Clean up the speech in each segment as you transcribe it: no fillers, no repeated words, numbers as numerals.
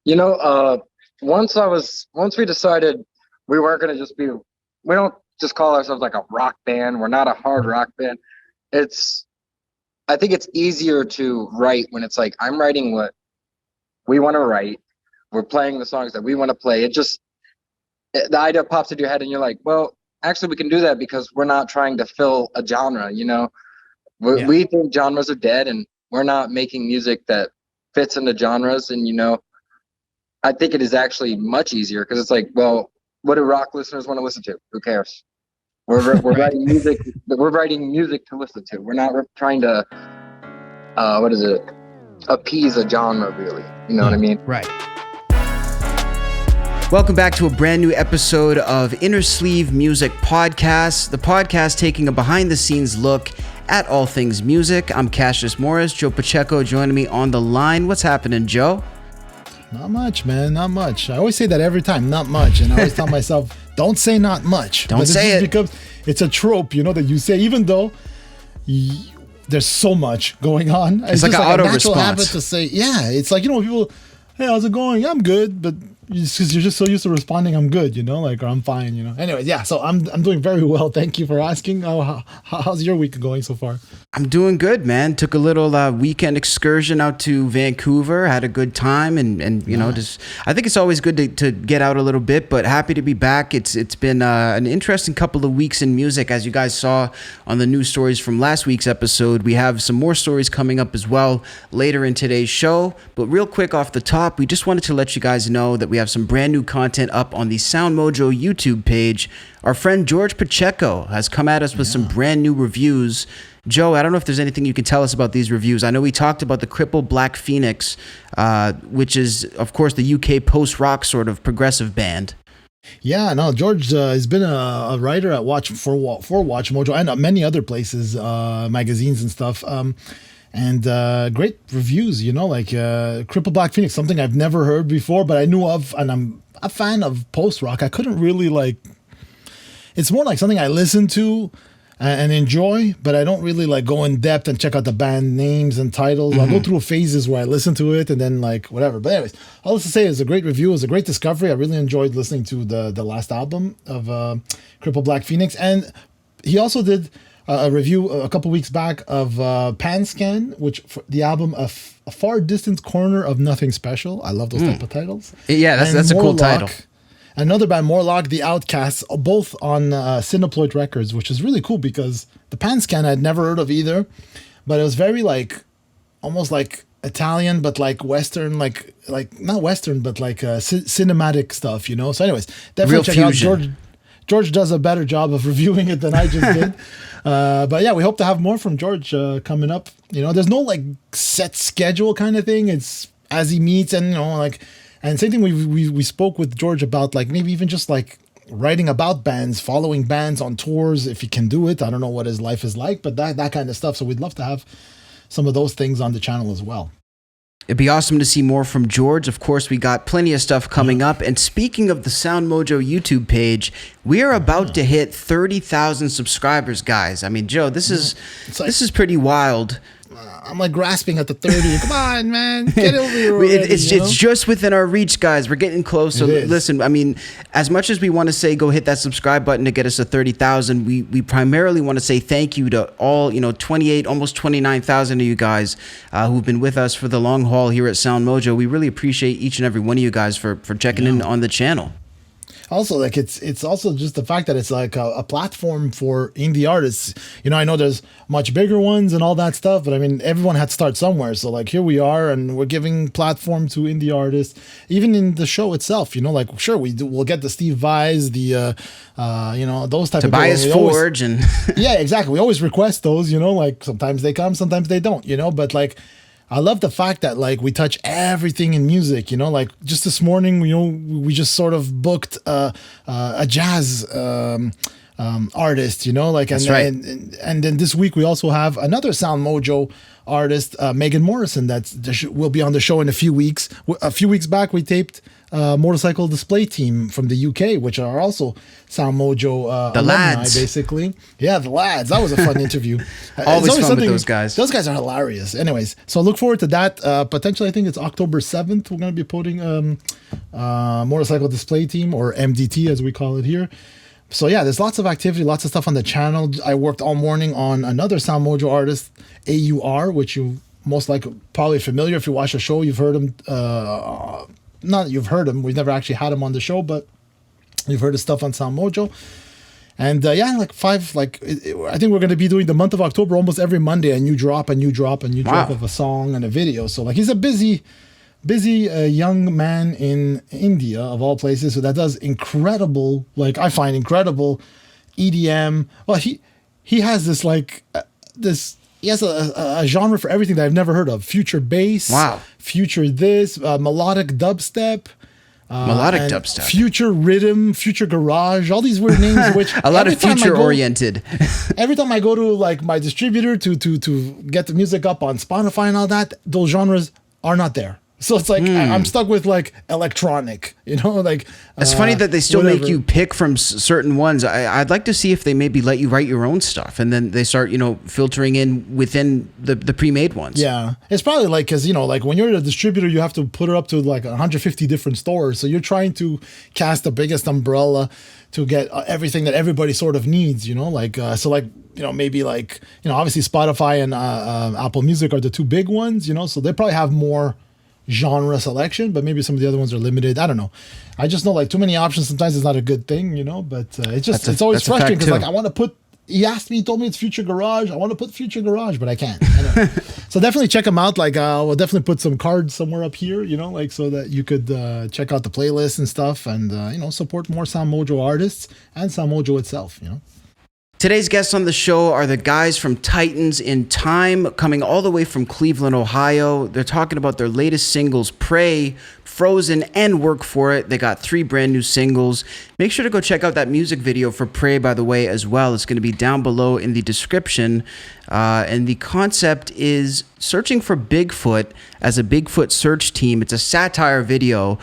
You know, once we decided we weren't gonna we don't just call ourselves like a rock band. We're not a hard rock band. I think it's easier to write when it's like I'm writing what we want to write. We're playing the songs that we want to play. The idea pops into your head and you're like, well, actually we can do that because we're not trying to fill a genre, we think genres are dead and we're not making music that fits into genres. And, I think it is actually much easier because it's like, well, what do rock listeners want to listen to? Who cares? We're writing music. We're writing music to listen to. We're not trying to, appease a genre, really. You know what I mean? Right. Welcome back to a brand new episode of Innersleeve Music Podcast, the podcast taking a behind-the-scenes look at all things music. I'm Cassius Morris. Joe Pacheco joining me on the line. What's happening, Joe? Not much, man. Not much. I always say that every time, not much. And I always tell myself, don't say not much. Don't say it. Because it's a trope, that you say, even though there's so much going on. It's like an auto natural response. habit to say, it's like, people, hey, how's it going? I'm good. But because you're just so used to responding, I'm good, or I'm fine, Anyway, yeah, so I'm doing very well. Thank you for asking. How's your week going so far? I'm doing good, man. Took a little weekend excursion out to Vancouver. Had a good time, and just I think it's always good to get out a little bit. But happy to be back. It's been an interesting couple of weeks in music, as you guys saw on the news stories from last week's episode. We have some more stories coming up as well later in today's show. But real quick off the top, we just wanted to let you guys know that we have some brand new content up on the SoundMojo YouTube page. Our friend George Pacheco has come at us with some brand new reviews. Joe, I don't know if there's anything you can tell us about these reviews. I know we talked about the Crippled Black Phoenix, which is, of course, the UK post-rock sort of progressive band. Yeah, no, George has been a writer at for WatchMojo and many other places, magazines and stuff. And great reviews, Crippled Black Phoenix, something I've never heard before, but I knew of, and I'm a fan of post-rock. I couldn't really it's more like something I listen to and enjoy, but I don't really go in depth and check out the band names and titles. Mm-hmm. I'll go through phases where I listen to it and then whatever. But anyways, all this to say, it's a great review. It was a great discovery. I really enjoyed listening to the last album of Crippled Black Phoenix. And he also did a review a couple weeks back of Panscan, which the album A Far Distant Corner of Nothing Special. I love those type of titles. Yeah, that's a cool title. Another band, Morlock, The Outcasts, both on Cineploid Records, which is really cool because the Panscan I'd never heard of either, but it was very almost like Italian, but Western, not Western, but cinematic stuff, So anyways, definitely Real check fusion. out George does a better job of reviewing it than I just did. But yeah, we hope to have more from George coming up. There's no set schedule kind of thing. It's as he meets and, and same thing we spoke with George about maybe even just writing about bands, following bands on tours if he can do it. I don't know what his life is like, but that kind of stuff. So we'd love to have some of those things on the channel as well. It'd be awesome to see more from George. Of course, we got plenty of stuff coming up. And speaking of the SoundMojo YouTube page, we are about to hit 30,000 subscribers, guys. I mean, Joe, this is pretty wild. I'm grasping at the 30. Come on, man. Get over here already, It's just within our reach, guys. We're getting close. So listen, I mean, as much as we want to say go hit that subscribe button to get us to 30,000, we primarily want to say thank you to all, 28, almost 29,000 of you guys who've been with us for the long haul here at SoundMojo. We really appreciate each and every one of you guys for checking in on the channel. Also, it's also just the fact that it's a platform for indie artists. I know there's much bigger ones and all that stuff, but I mean, everyone had to start somewhere. So here we are, and we're giving platform to indie artists, even in the show itself. Sure, we'll get the Steve Vai's, the those type Tobias of people. Forge and yeah, exactly. We always request those. Sometimes they come, sometimes they don't. But I love the fact that we touch everything in music, just this morning, we just sort of booked a jazz artist, you know, like, and, That's right. and then this week we also have another SoundMojo artist, Megan Morrison, will be on the show in a few weeks. A few weeks back, we taped Motorcycle Display Team from the UK, which are also SoundMojo the alumni, lads, basically. Yeah, the lads. That was a fun interview. Always fun with those guys. Those guys are hilarious. Anyways, so look forward to that. Potentially, I think it's October 7th. We're going to be putting Motorcycle Display Team, or MDT as we call it here. So yeah, there's lots of activity, lots of stuff on the channel. I worked all morning on another SoundMojo artist, AUR, which you most likely probably familiar if you watch the show. You've heard him. Not that you've heard him. We've never actually had him on the show, but you've heard his stuff on SoundMojo. And yeah, I think we're going to be doing the month of October almost every Monday, a new drop of a song and a video. So like, he's a busy young man in India, of all places, so that does incredible, like I find incredible EDM. Well, he has this he has a genre for everything that I've never heard of. Future bass, future this, melodic dubstep, future rhythm, future garage, all these weird names, which a lot of future oriented. Every time I go to like my distributor to get the music up on Spotify and all that, those genres are not there. So it's like I'm stuck with like electronic, you know, like it's funny that they still whatever. make you pick from certain ones. I'd like to see if they maybe let you write your own stuff, and then they start, you know, filtering in within the pre-made ones. Yeah, it's probably like, because, you know, like when you're a distributor, you have to put it up to like 150 different stores, so you're trying to cast the biggest umbrella to get everything that everybody sort of needs, you know, like so like, you know, maybe like, you know, obviously Spotify and Apple Music are the two big ones, you know, so they probably have more genre selection, but maybe some of the other ones are limited. I don't know. I just know like too many options sometimes is not a good thing, you know, but it's always frustrating because like I want to put, he told me it's Future Garage. I want to put Future Garage, but I can't. Anyway. So definitely check them out. Like we'll definitely put some cards somewhere up here, you know, like so that you could check out the playlist and stuff, and you know, support more SoundMojo artists and SoundMojo itself, you know. Today's guests on the show are the guys from Titans in Time, coming all the way from Cleveland, Ohio. They're talking about their latest singles, Pray, Frozen, and Work For It. They got 3 brand new singles. Make sure to go check out that music video for Pray, by the way, as well. It's going to be down below in the description. And the concept is searching for Bigfoot as a Bigfoot search team. It's a satire video.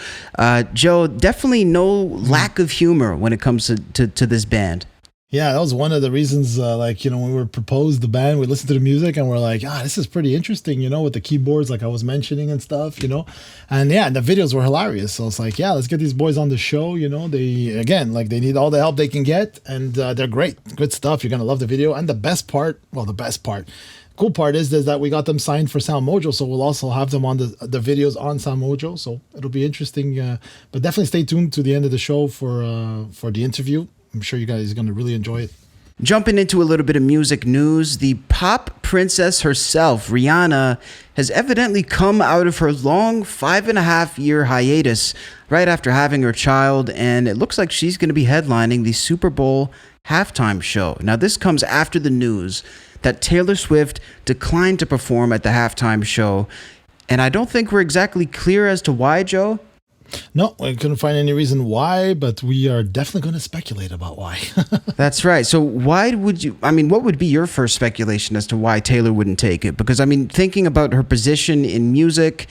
Joe, definitely no lack of humor when it comes to this band. Yeah, that was one of the reasons, like, you know, when we were proposed the band, we listened to the music and we're like, this is pretty interesting, you know, with the keyboards, like I was mentioning and stuff, you know, and yeah, the videos were hilarious. So it's like, yeah, let's get these boys on the show, you know, they need all the help they can get, and they're great, good stuff. You're going to love the video. And cool part is that we got them signed for SoundMojo, so we'll also have them on the videos on SoundMojo, so it'll be interesting, but definitely stay tuned to the end of the show for the interview. I'm sure you guys are going to really enjoy it. Jumping into a little bit of music news, the pop princess herself, Rihanna, has evidently come out of her long 5.5-year hiatus right after having her child, and it looks like she's going to be headlining the Super Bowl halftime show. Now, this comes after the news that Taylor Swift declined to perform at the halftime show, and I don't think we're exactly clear as to why, Joe. No, I couldn't find any reason why, but we are definitely going to speculate about why. That's right. So what would be your first speculation as to why Taylor wouldn't take it? Because, I mean, thinking about her position in music,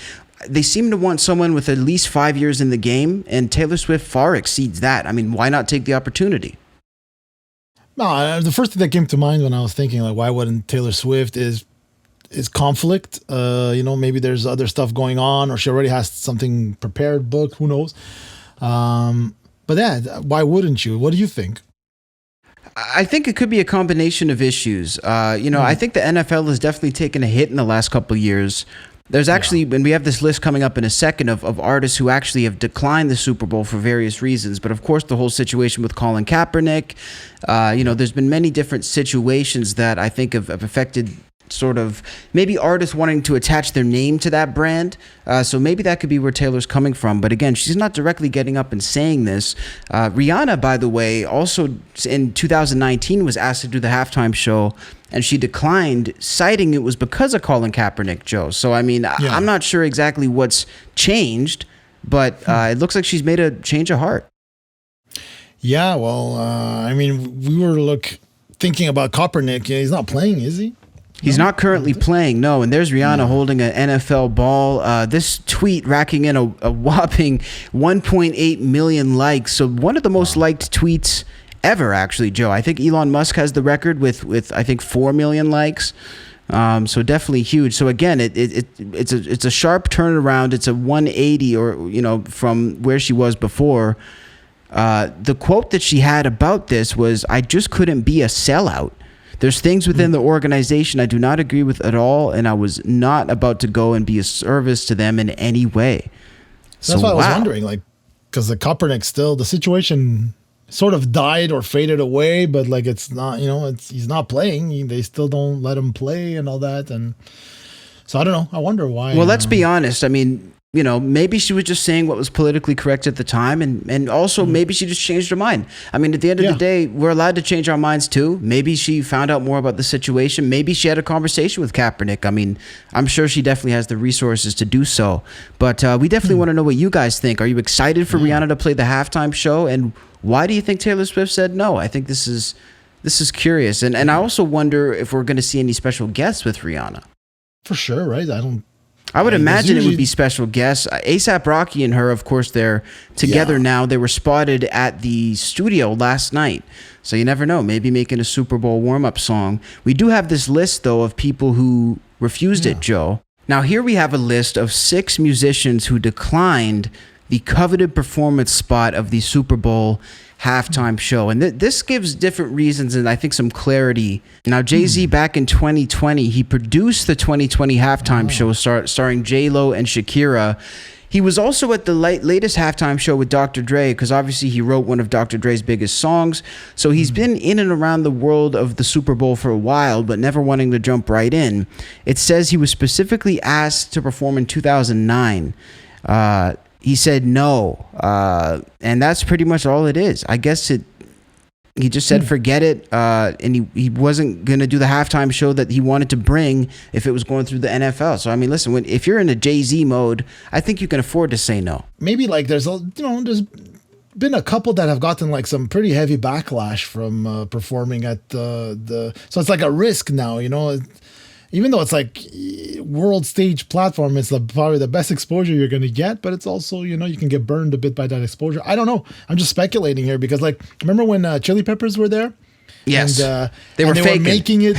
they seem to want someone with at least 5 years in the game, and Taylor Swift far exceeds that. I mean, why not take the opportunity? No, the first thing that came to mind when I was thinking, like, why wouldn't Taylor Swift is conflict. You know, maybe there's other stuff going on, or she already has something prepared, booked, who knows. But yeah, why wouldn't you? What do you think? I think it could be a combination of issues. I think the NFL has definitely taken a hit in the last couple of years. There's actually, and we have this list coming up in a second of artists who actually have declined the Super Bowl for various reasons. But of course, the whole situation with Colin Kaepernick, there's been many different situations that I think have affected sort of maybe artists wanting to attach their name to that brand. So maybe that could be where Taylor's coming from. But again, she's not directly getting up and saying this. Rihanna, by the way, also in 2019 was asked to do the halftime show, and she declined, citing it was because of Colin Kaepernick, Joe. So, I mean, I'm not sure exactly what's changed, but it looks like she's made a change of heart. Yeah, well, I mean, we were thinking about Kaepernick. Yeah, he's not playing, is he? He's not currently playing, no. And there's Rihanna holding an NFL ball. This tweet racking in a whopping 1.8 million likes. So one of the most liked tweets ever, actually, Joe. I think Elon Musk has the record with I think 4 million likes. So definitely huge. So again, it's a sharp turnaround. It's a 180, or from where she was before. The quote that she had about this was, "I just couldn't be a sellout. There's things within the organization I do not agree with at all, and I was not about to go and be a service to them in any way." That's why I was wondering, because the Kaepernick the situation sort of died or faded away, but it's not, he's not playing. They still don't let him play and all that, and so I don't know. I wonder why. Well, let's be honest. I mean, maybe she was just saying what was politically correct at the time, and also maybe she just changed her mind. I mean, at the end of the day, we're allowed to change our minds too. Maybe she found out more about the situation. Maybe she had a conversation with Kaepernick. I mean, I'm sure she definitely has the resources to do so. But we definitely want to know what you guys think. Are you excited for Rihanna to play the halftime show? And why do you think Taylor Swift said no? I think this is curious. And I also wonder if we're going to see any special guests with Rihanna. For sure, right? I would imagine it would be special guests. A$AP Rocky and her, of course, they're together now. They were spotted at the studio last night. So you never know. Maybe making a Super Bowl warm-up song. We do have this list, though, of people who refused it, Joe. Now, here we have a list of 6 musicians who declined the coveted performance spot of the Super Bowl halftime show. And this gives different reasons and I think some clarity. Now, Jay-Z back in 2020, he produced the 2020 halftime show starring J-Lo and Shakira. He was also at the latest halftime show with Dr. Dre because obviously he wrote one of Dr. Dre's biggest songs. So he's been in and around the world of the Super Bowl for a while, but never wanting to jump right in. It says he was specifically asked to perform in 2009. He said no, and that's pretty much all it is. I guess he just said forget it, and he wasn't going to do the halftime show that he wanted to bring if it was going through the NFL. So, I mean, listen, if you're in a Jay-Z mode, I think you can afford to say no. Maybe there's been a couple that have gotten some pretty heavy backlash from performing at so it's like a risk now, even though it's world stage platform, it's probably the best exposure you're going to get, but it's also, you can get burned a bit by that exposure. I don't know. I'm just speculating here because remember when Chili Peppers were there? Yes. And, they were making it,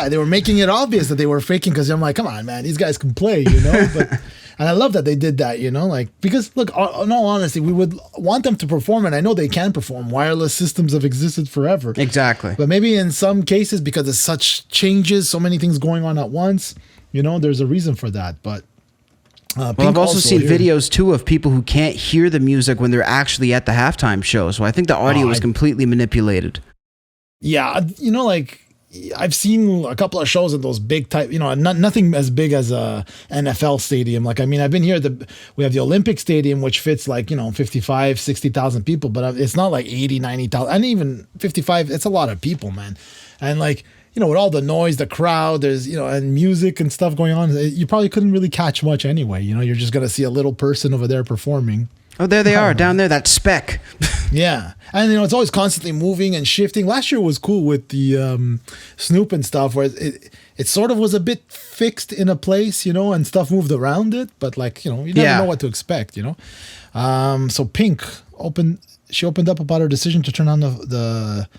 they were making it obvious that they were faking because I'm like, come on, man, these guys can play, but, and I love that they did that, because look, in all honesty, we would want them to perform, and I know they can perform. Wireless systems have existed forever. Exactly. But maybe in some cases, because there's such changes, so many things going on at once, there's a reason for that. But I've also seen videos too of people who can't hear the music when they're actually at the halftime show. So I think the audio was completely manipulated. Yeah, I've seen a couple of shows at those big type, nothing as big as a NFL stadium. I've been here, we have the Olympic Stadium, which fits 55, 60,000 people, but it's not 80, 90,000, and even 55, it's a lot of people, man. And with all the noise, the crowd, there's, and music and stuff going on, you probably couldn't really catch much anyway. You're just going to see a little person over there performing. Oh, there they are, down there, that speck. Yeah. And, it's always constantly moving and shifting. Last year was cool with the Snoop and stuff, where it sort of was a bit fixed in a place, and stuff moved around it. But, you never know what to expect, So Pink opened up about her decision to turn on the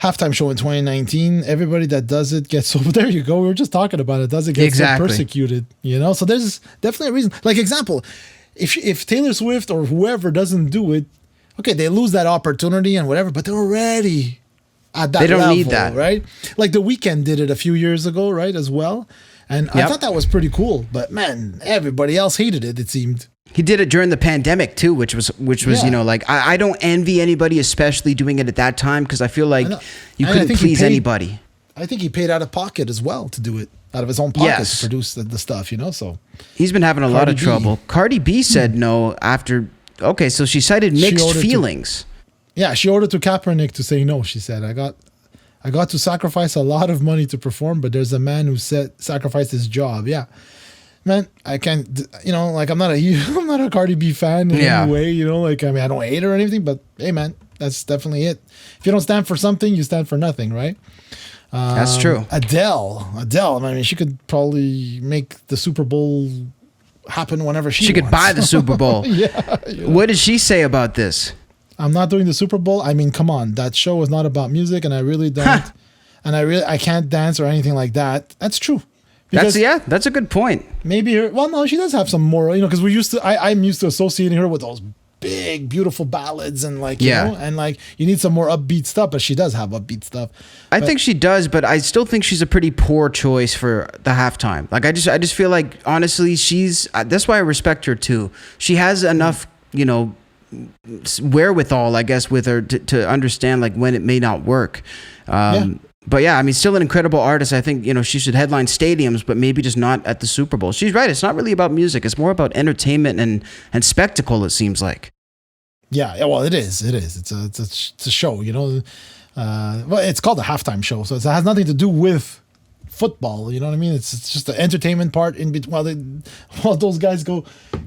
halftime show in 2019. Everybody that does it gets, so there you go. We were just talking about it. Does it get persecuted, So there's definitely a reason. Example, if Taylor Swift or whoever doesn't do it, okay, they lose that opportunity and whatever, but they're already at that level. They don't need that. Right? The Weeknd did it a few years ago, right, as well. And I thought that was pretty cool. But, man, everybody else hated it seemed. He did it during the pandemic, too, which was I don't envy anybody, especially doing it at that time, because I feel like you couldn't please anybody. I think he paid out of pocket as well to do it. Out of his own pocket to produce the stuff, so. He's been having a lot of trouble. Cardi B said no after, so she cited mixed feelings. She owed it to Kaepernick to say no, she said. I got to sacrifice a lot of money to perform, but there's a man who sacrificed his job. Yeah. Man, I can't, I'm not a Cardi B fan in any way, I don't hate her or anything, but hey, man, That's definitely it. If you don't stand for something, you stand for nothing, right? That's true. Adele. I mean, she could probably make the Super Bowl happen whenever she could wants. buy the Super Bowl. Yeah. What did she say about this? I'm not doing the Super Bowl. I mean, come on. That show is not about music, and I really don't. And I can't dance or anything like that. That's true. That's a good point. Maybe her. Well, no, she does have some moral. Because I'm used to associating her with those big, beautiful ballads and you know, and you need some more upbeat stuff. But she does have upbeat stuff. I think she does, but I still think she's a pretty poor choice for the halftime. Like I just feel like honestly, that's why I respect her too. She has enough, you know, wherewithal, I guess, with her to understand like when it may not work. But yeah, I mean, still an incredible artist. I think, you know, she should headline stadiums, but maybe just not at the Super Bowl. She's right. It's not really about music. It's more about entertainment and spectacle, it seems like. Yeah, well, it is. It's a show, you know. Well, it's called a halftime show, so it has nothing to do with football. You know what I mean? It's just the entertainment part in between while those guys go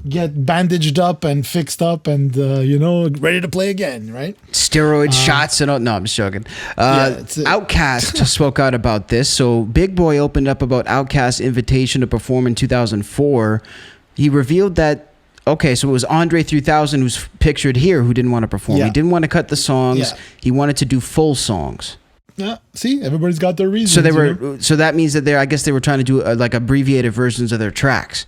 get bandaged up and fixed up and you know, ready to play again, right? Steroid shots and all. No, I'm just joking. Outkast spoke out about this. So Big Boy opened up about Outkast's invitation to perform in 2004. He revealed that. Okay, so it was Andre 3000 who's pictured here who didn't want to perform. Yeah. He didn't want to cut the songs. Yeah. He wanted to do full songs. Yeah, see, everybody's got their reasons. So they were. So that means that I guess they were trying to do like abbreviated versions of their tracks.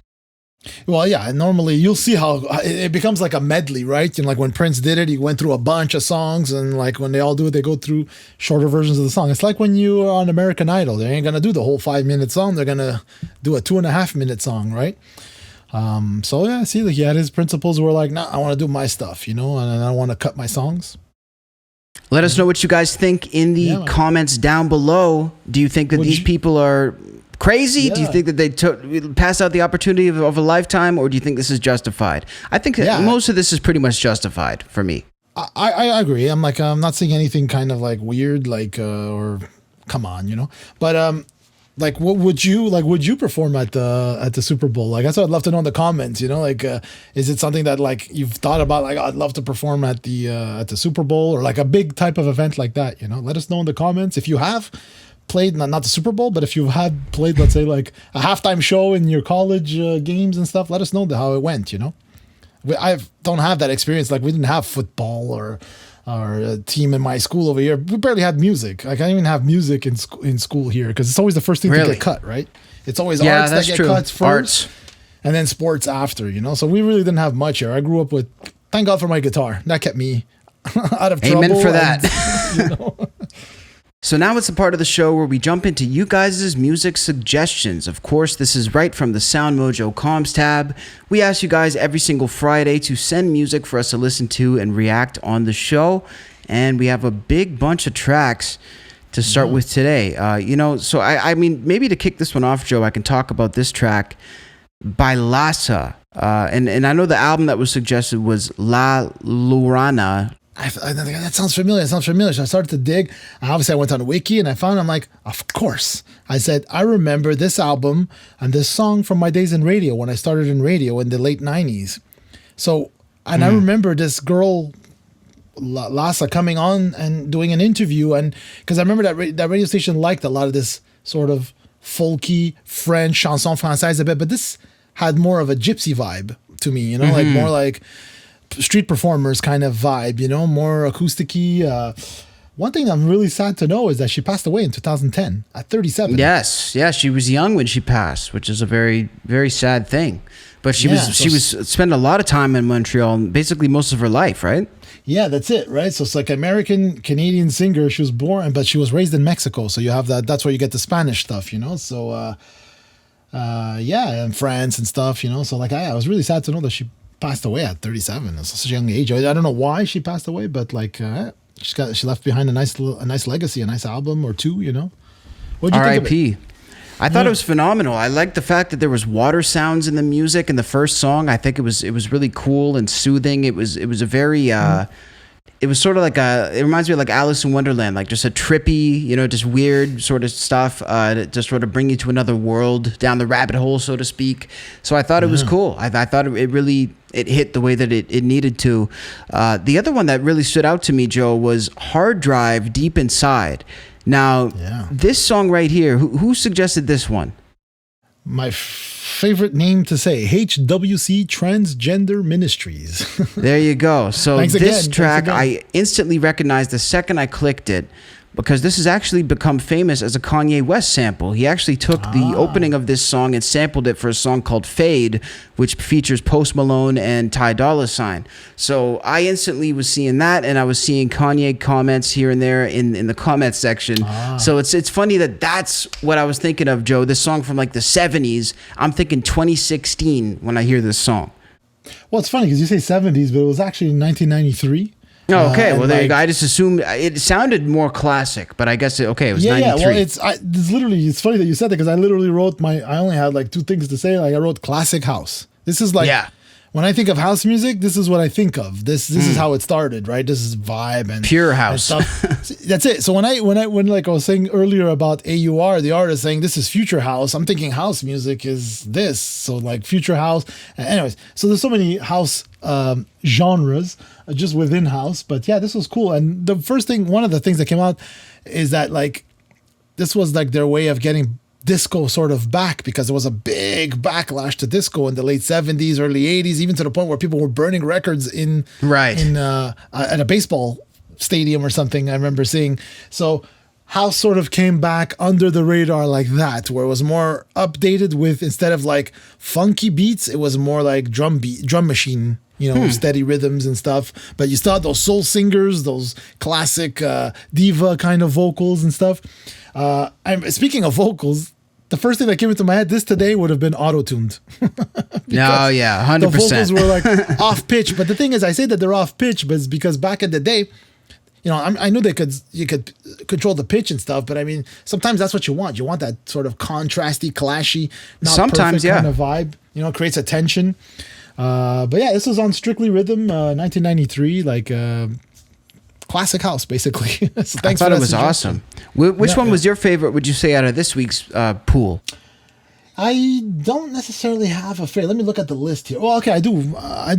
Well, yeah. Normally, you'll see how it becomes like a medley, right? And like when Prince did it, he went through a bunch of songs, and like when they all do it, they go through shorter versions of the song. It's like when you are on American Idol, they ain't gonna do the whole 5-minute song. They're gonna do a 2.5-minute song, right? So yeah, see, like he had his principles were like, nah, I want to do my stuff, you know, and I don't want to cut my songs. Let us know what you guys think in the comments down below. Do you think that these people are crazy? Yeah. Do you think that they passed out the opportunity of a lifetime, or do you think this is justified? I think most of this is pretty much justified for me. I agree. I'm not seeing anything kind of like weird, like or come on, you know. But like, what would you perform at the Super Bowl? Like, that's what I'd love to know in the comments. You know, like, is it something that like you've thought about? Like, I'd love to perform at the Super Bowl or like a big type of event like that. You know, let us know in the comments if you have played not the Super Bowl, but if you had played, let's say, like a halftime show in your college games and stuff. Let us know how it went. You know, I don't have that experience. Like, we didn't have football or a team in my school over here. We barely had music. Like, I didn't even have music in school here because it's always the first thing to get cut, right? It's always arts that get cut first, and then sports after, you know? So we really didn't have much here. I grew up with, thank God for my guitar. That kept me out of trouble. Amen for that. You know? So now it's the part of the show where we jump into you guys' music suggestions. Of course, this is right from the SoundMojo comms tab. We ask you guys every single Friday to send music for us to listen to and react on the show. And we have a big bunch of tracks to start with today. You know, so I mean, maybe to kick this one off, Joe, I can talk about this track by Lassa. And I know the album that was suggested was La Lurana. I think that sounds familiar. So I started to dig. Obviously, I went on a wiki and I'm like, of course. I said, I remember this album and this song from my days in radio when I started in radio in the late 90s. So, and I remember this girl, Lassa, coming on and doing an interview. And because I remember that radio station liked a lot of this sort of folky French chanson française a bit, but this had more of a gypsy vibe to me, you know, like more like street performers kind of vibe, you know, more acoustic-y. One thing I'm really sad to know is that she passed away in 2010 at 37. Yes, yeah, she was young when she passed, which is a very, very sad thing. But she was spending a lot of time in Montreal, basically most of her life, right? Yeah, that's it, right? So it's like American Canadian singer. She was born, but she was raised in Mexico, so you have that. That's where you get the Spanish stuff, you know. So and France and stuff, you know. So like, I was really sad to know that she passed away at 37 at such a young age. I don't know why she passed away, but like she left behind a nice legacy, a nice album or two, you know. What'd you think of it? I thought it was phenomenal. I liked the fact that there was water sounds in the music in the first song. I think it was really cool and soothing. It was a very it was sort of like it reminds me of like Alice in Wonderland, like just a trippy, just weird sort of stuff to just sort of bring you to another world, down the rabbit hole, so to speak. So I thought it was cool. I thought it really, it hit the way that it needed to. The other one that really stood out to me, Joe, was Hard Drive Deep Inside. Now, this song right here, who suggested this one? My favorite name to say, HWC Transgender Ministries. There you go. So Thanks this again. track, I instantly recognized the second I clicked it, because this has actually become famous as a Kanye West sample. He actually took the opening of this song and sampled it for a song called Fade, which features Post Malone and Ty Dolla $ign. So I instantly was seeing that, and I was seeing Kanye comments here and there in the comment section. So it's funny that's what I was thinking of, Joe. This song from like the 70s. I'm thinking 2016 when I hear this song. Well, it's funny because you say 70s, but it was actually in 1993. Oh, okay. Well, there you go. I just assumed it sounded more classic, but I guess it was 93. Yeah. Well, it's funny that you said that, because I literally wrote I only had like two things to say. Like I wrote classic house. This is like, when I think of house music, this is what I think of. This is how it started, right? This is vibe and pure house and stuff. That's it. So when like I was saying earlier about AUR, the artist saying this is future house, I'm thinking house music is this. So like future house. Anyways, so there's so many house genres just within house. But yeah, this was cool. And one of the things that came out is that like this was like their way of getting disco sort of back, because there was a big backlash to disco in the late 70s, early 80s, even to the point where people were burning records at a baseball stadium or something, I remember seeing. So house sort of came back under the radar like that, where it was more updated with, instead of like funky beats, it was more like drum machine, steady rhythms and stuff. But you still had those soul singers, those classic diva kind of vocals and stuff. Speaking of vocals, the first thing that came into my head, this today would have been auto-tuned. Oh, yeah, 100%. The vocals were like off pitch. But the thing is, I say that they're off pitch, but it's because back in the day, I knew you could control the pitch and stuff, but I mean, sometimes that's what you want. You want that sort of contrasty, clashy, not sometimes, perfect kind of vibe. Creates a tension. But yeah, this was on Strictly Rhythm, 1993, like classic house, basically. So I thought it was awesome. Which one was your favorite, would you say, out of this week's pool? I don't necessarily have a favorite. Let me look at the list here. Well, okay, I do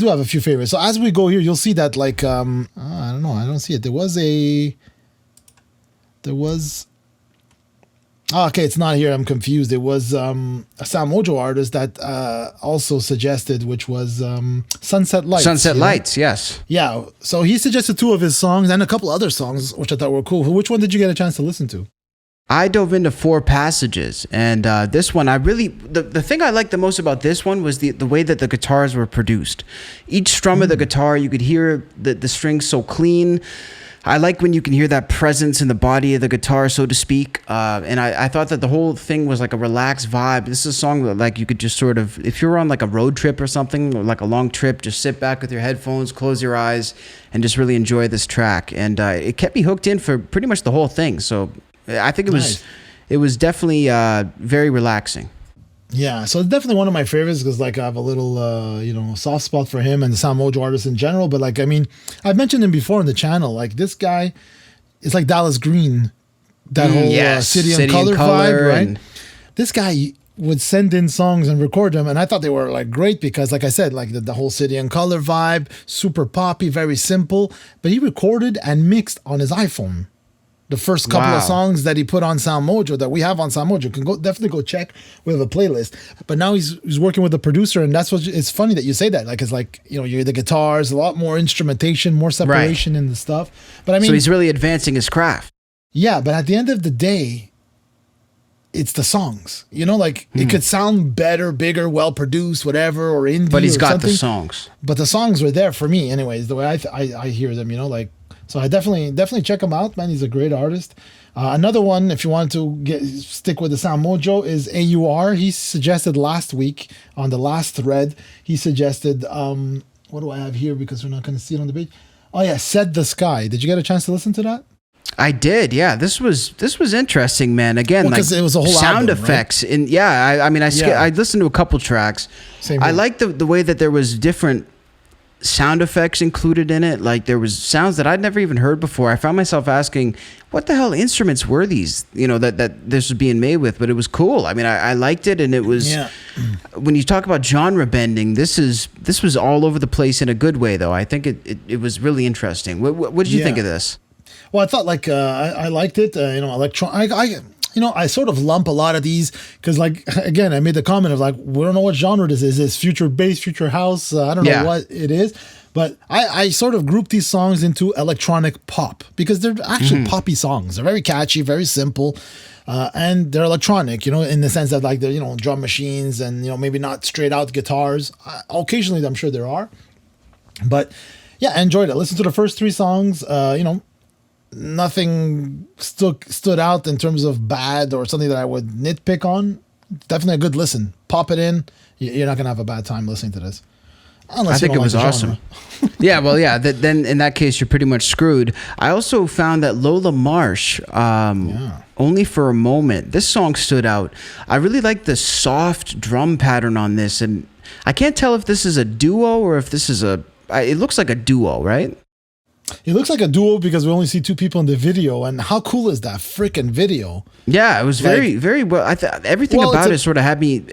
have a few favorites. So as we go here, you'll see that like I don't know, I don't see it. There was okay, it's not here. I'm confused. It was a SoundMojo artist that also suggested, which was Sunset Lights. Sunset Lights, yes. Yeah. So he suggested two of his songs and a couple other songs, which I thought were cool. Which one did you get a chance to listen to? I dove into 4 passages, and this one, the thing I liked the most about this one was the way that the guitars were produced. Each strum of the guitar, you could hear the strings so clean. I like when you can hear that presence in the body of the guitar, so to speak. And I thought that the whole thing was like a relaxed vibe. This is a song that like you could just sort of, if you're on like a road trip or something, or like a long trip, just sit back with your headphones, close your eyes, and just really enjoy this track. And it kept me hooked in for pretty much the whole thing. So I think it was definitely very relaxing. Yeah, so it's definitely one of my favorites, because like I have a little soft spot for him and the SoundMojo artists in general. But like, I mean, I've mentioned him before in the channel. Like this guy is like Dallas Green, that whole City and Color vibe, right? This guy would send in songs and record them, and I thought they were like great, because like I said, like the whole City and Color vibe, super poppy, very simple. But he recorded and mixed on his iPhone. The first couple of songs that he put on SoundMojo, that we have on SoundMojo, can definitely go check. We have a playlist. But now he's working with a producer, and that's what it's funny that you say that. Like it's like you hear the guitars, a lot more instrumentation, more separation in the stuff. But I mean, so he's really advancing his craft. Yeah, but at the end of the day, it's the songs. It could sound better, bigger, well produced, whatever, or indie. But he's got something. the songs. But the songs were there for me, anyways. The way I hear them, So I definitely check him out, man. He's a great artist. Another one, if you want to stick with the SoundMojo, is AUR. He suggested last week on the last thread. He suggested what do I have here, because we're not going to see it on the page. Oh yeah, Set the Sky. Did you get a chance to listen to that? I did, yeah. This was interesting, man. Again, like it was a whole sound album, effects, right? And yeah, I listened to a couple tracks. Same I here. liked the way that there was different sound effects included in it. Like there was sounds that I'd never even heard before. I found myself asking, what the hell instruments were these, that this was being made with? But it was cool. I mean, I liked it, and it was, when you talk about genre bending, this was all over the place in a good way, though. I think it was really interesting. What did you think of this? Well, I thought I liked it. I sort of lump a lot of these because, like, again, I made the comment of like, we don't know what genre this is. Is future bass, future house? I don't know what it is. But I sort of group these songs into electronic pop because they're actually poppy songs. They're very catchy, very simple, and they're electronic, in the sense that like they're, drum machines and, maybe not straight out guitars. Occasionally, I'm sure there are. But yeah, I enjoyed it. Listen to the first 3 songs, nothing stood out in terms of bad or something that I would nitpick on. Definitely a good listen. Pop it in. You're not going to have a bad time listening to this. I think it was awesome. Yeah, well, yeah. Then in that case, you're pretty much screwed. I also found that Lola Marsh, Only for a Moment, this song stood out. I really like the soft drum pattern on this, and I can't tell if this is a duo or if this is it looks like a duo, right? It looks like a duo because we only see 2 people in the video, and how cool is that freaking video? Yeah, it was very, very well. Everything about it sort of had me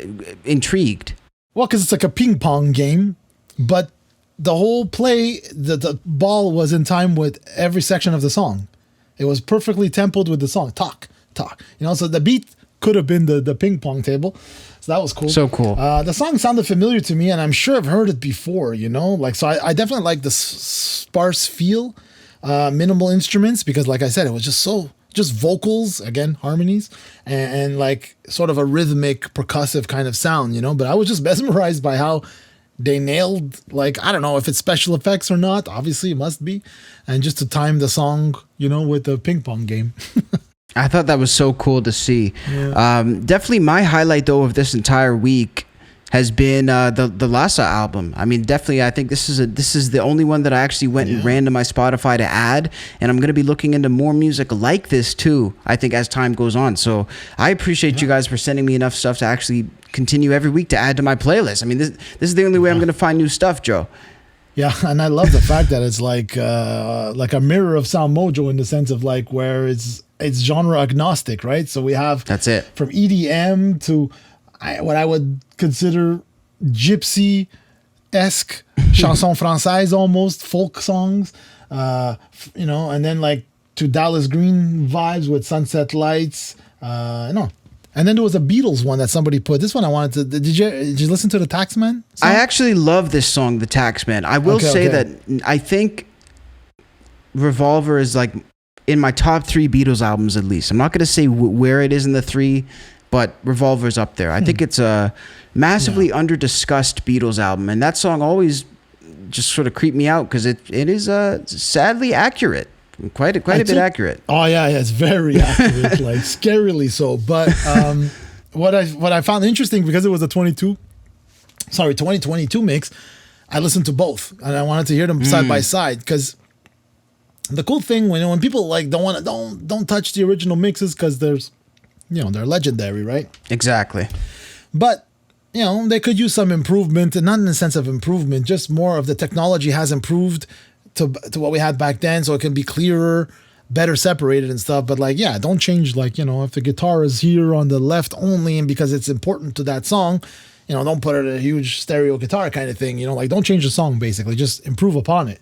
intrigued. Well, because it's like a ping pong game, but the whole play, the ball was in time with every section of the song. It was perfectly tempoed with the song. Talk. So the beat could have been the ping pong table. So that was cool. So cool. The song sounded familiar to me, and I'm sure I've heard it before, so I definitely like the sparse feel, minimal instruments, because like I said, it was just vocals, again, harmonies, and like sort of a rhythmic, percussive kind of sound, but I was just mesmerized by how they nailed, like, I don't know if it's special effects or not, obviously it must be, and just to time the song, with the ping pong game. I thought that was so cool to see. Yeah. Definitely my highlight, though, of this entire week has been the Lhasa album. I mean, definitely, I think this is the only one that I actually went and ran to my Spotify to add, and I'm going to be looking into more music like this, too, I think, as time goes on. So I appreciate you guys for sending me enough stuff to actually continue every week to add to my playlist. I mean, this is the only way I'm going to find new stuff, Joe. Yeah, and I love the fact that it's like a mirror of SoundMojo in the sense of like where it's genre agnostic, right? So we have that's it from EDM to what I would consider gypsy-esque chanson française, almost folk songs, and then like to Dallas Green vibes with Sunset Lights, And then there was a Beatles one that somebody put. This one I wanted to. Did you listen to the Taxman song? I actually love this song, the Taxman. I will say that I think Revolver is like in my top 3 Beatles albums at least. I'm not going to say where it is in the 3, but Revolver's up there. I think it's a massively under-discussed Beatles album, and that song always just sort of creeped me out because it is sadly accurate. Quite a bit accurate. Oh yeah, it's very accurate, like scarily so. But what I found interesting, because it was a 2022 mix, I listened to both, and I wanted to hear them side by side, because the cool thing when people like don't touch the original mixes because they're legendary, right? Exactly. But they could use some improvement, and not in the sense of improvement, just more of the technology has improved to what we had back then, so it can be clearer, better separated and stuff. But like, yeah, don't change, like, if the guitar is here on the left only and because it's important to that song, don't put it in a huge stereo guitar kind of thing, like, don't change the song, basically, just improve upon it.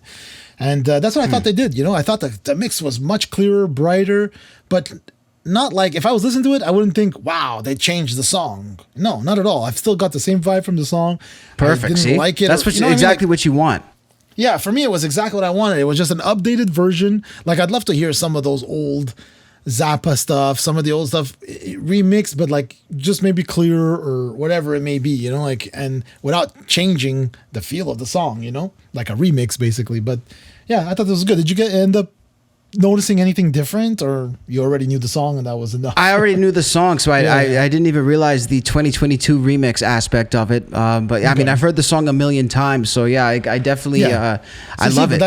And that's what I thought they did. I thought the mix was much clearer, brighter, but not like, if I was listening to it, I wouldn't think, wow, they changed the song. No, not at all. I've still got the same vibe from the song. Perfect. I didn't like it. That's exactly what you want. Yeah, for me, it was exactly what I wanted. It was just an updated version. Like, I'd love to hear some of those old Zappa stuff, some of the old stuff remixed, but like just maybe clearer or whatever it may be, and without changing the feel of the song, like a remix basically. But yeah, I thought this was good. Did you end up noticing anything different, or you already knew the song and that was enough? I already knew the song, so I didn't even realize the 2022 remix aspect of it. But I mean, I've heard the song a million times, so yeah, I definitely I love it.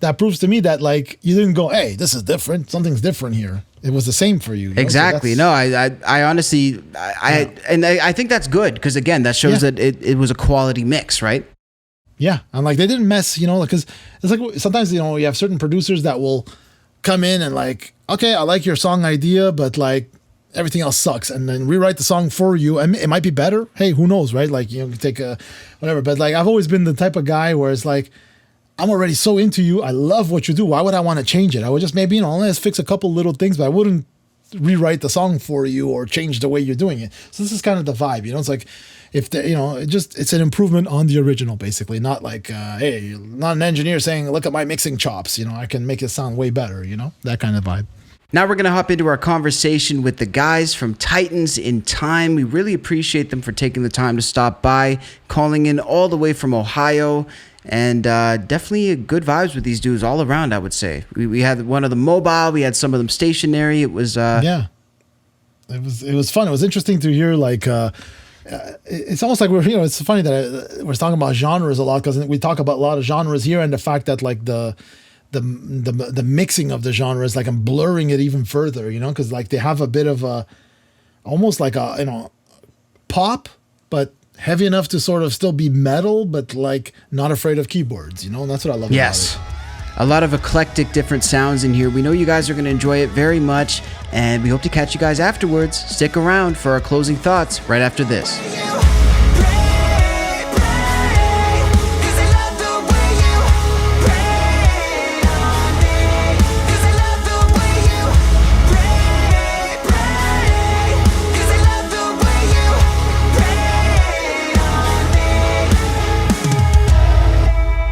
That proves to me that, like, you didn't go, hey, this is different, something's different here. It was the same for you. Exactly. So I honestly I think that's good, because again, that shows that it was a quality mix, right? Yeah, and like they didn't mess, because it's like sometimes you have certain producers that will come in and like, okay, I like your song idea, but like everything else sucks, and then rewrite the song for you, and it might be better. Hey, who knows, right? Like you take a whatever, but like I've always been the type of guy where it's like I'm already so into you. I love what you do. Why would I want to change it? I would just maybe let's fix a couple little things, but I wouldn't rewrite the song for you or change the way you're doing it. So this is kind of the vibe, It's like if it's an improvement on the original, basically. Not like, hey, you're not an engineer saying, look at my mixing chops. I can make it sound way better. That kind of vibe. Now we're going to hop into our conversation with the guys from Titans in Time. We really appreciate them for taking the time to stop by, calling in all the way from Ohio. And definitely good vibes with these dudes all around, I would say. We had one of them mobile. We had some of them stationary. It was... yeah. It was fun. It was interesting to hear, like... it's almost like it's funny that we're talking about genres a lot, because we talk about a lot of genres here, and the fact that like the mixing of the genres, like I'm blurring it even further, because like they have a bit of a almost like a pop, but heavy enough to sort of still be metal, but like not afraid of keyboards, and that's what I love. Yes. About it. A lot of eclectic different sounds in here. We know you guys are going to enjoy it very much, and we hope to catch you guys afterwards. Stick around for our closing thoughts right after this.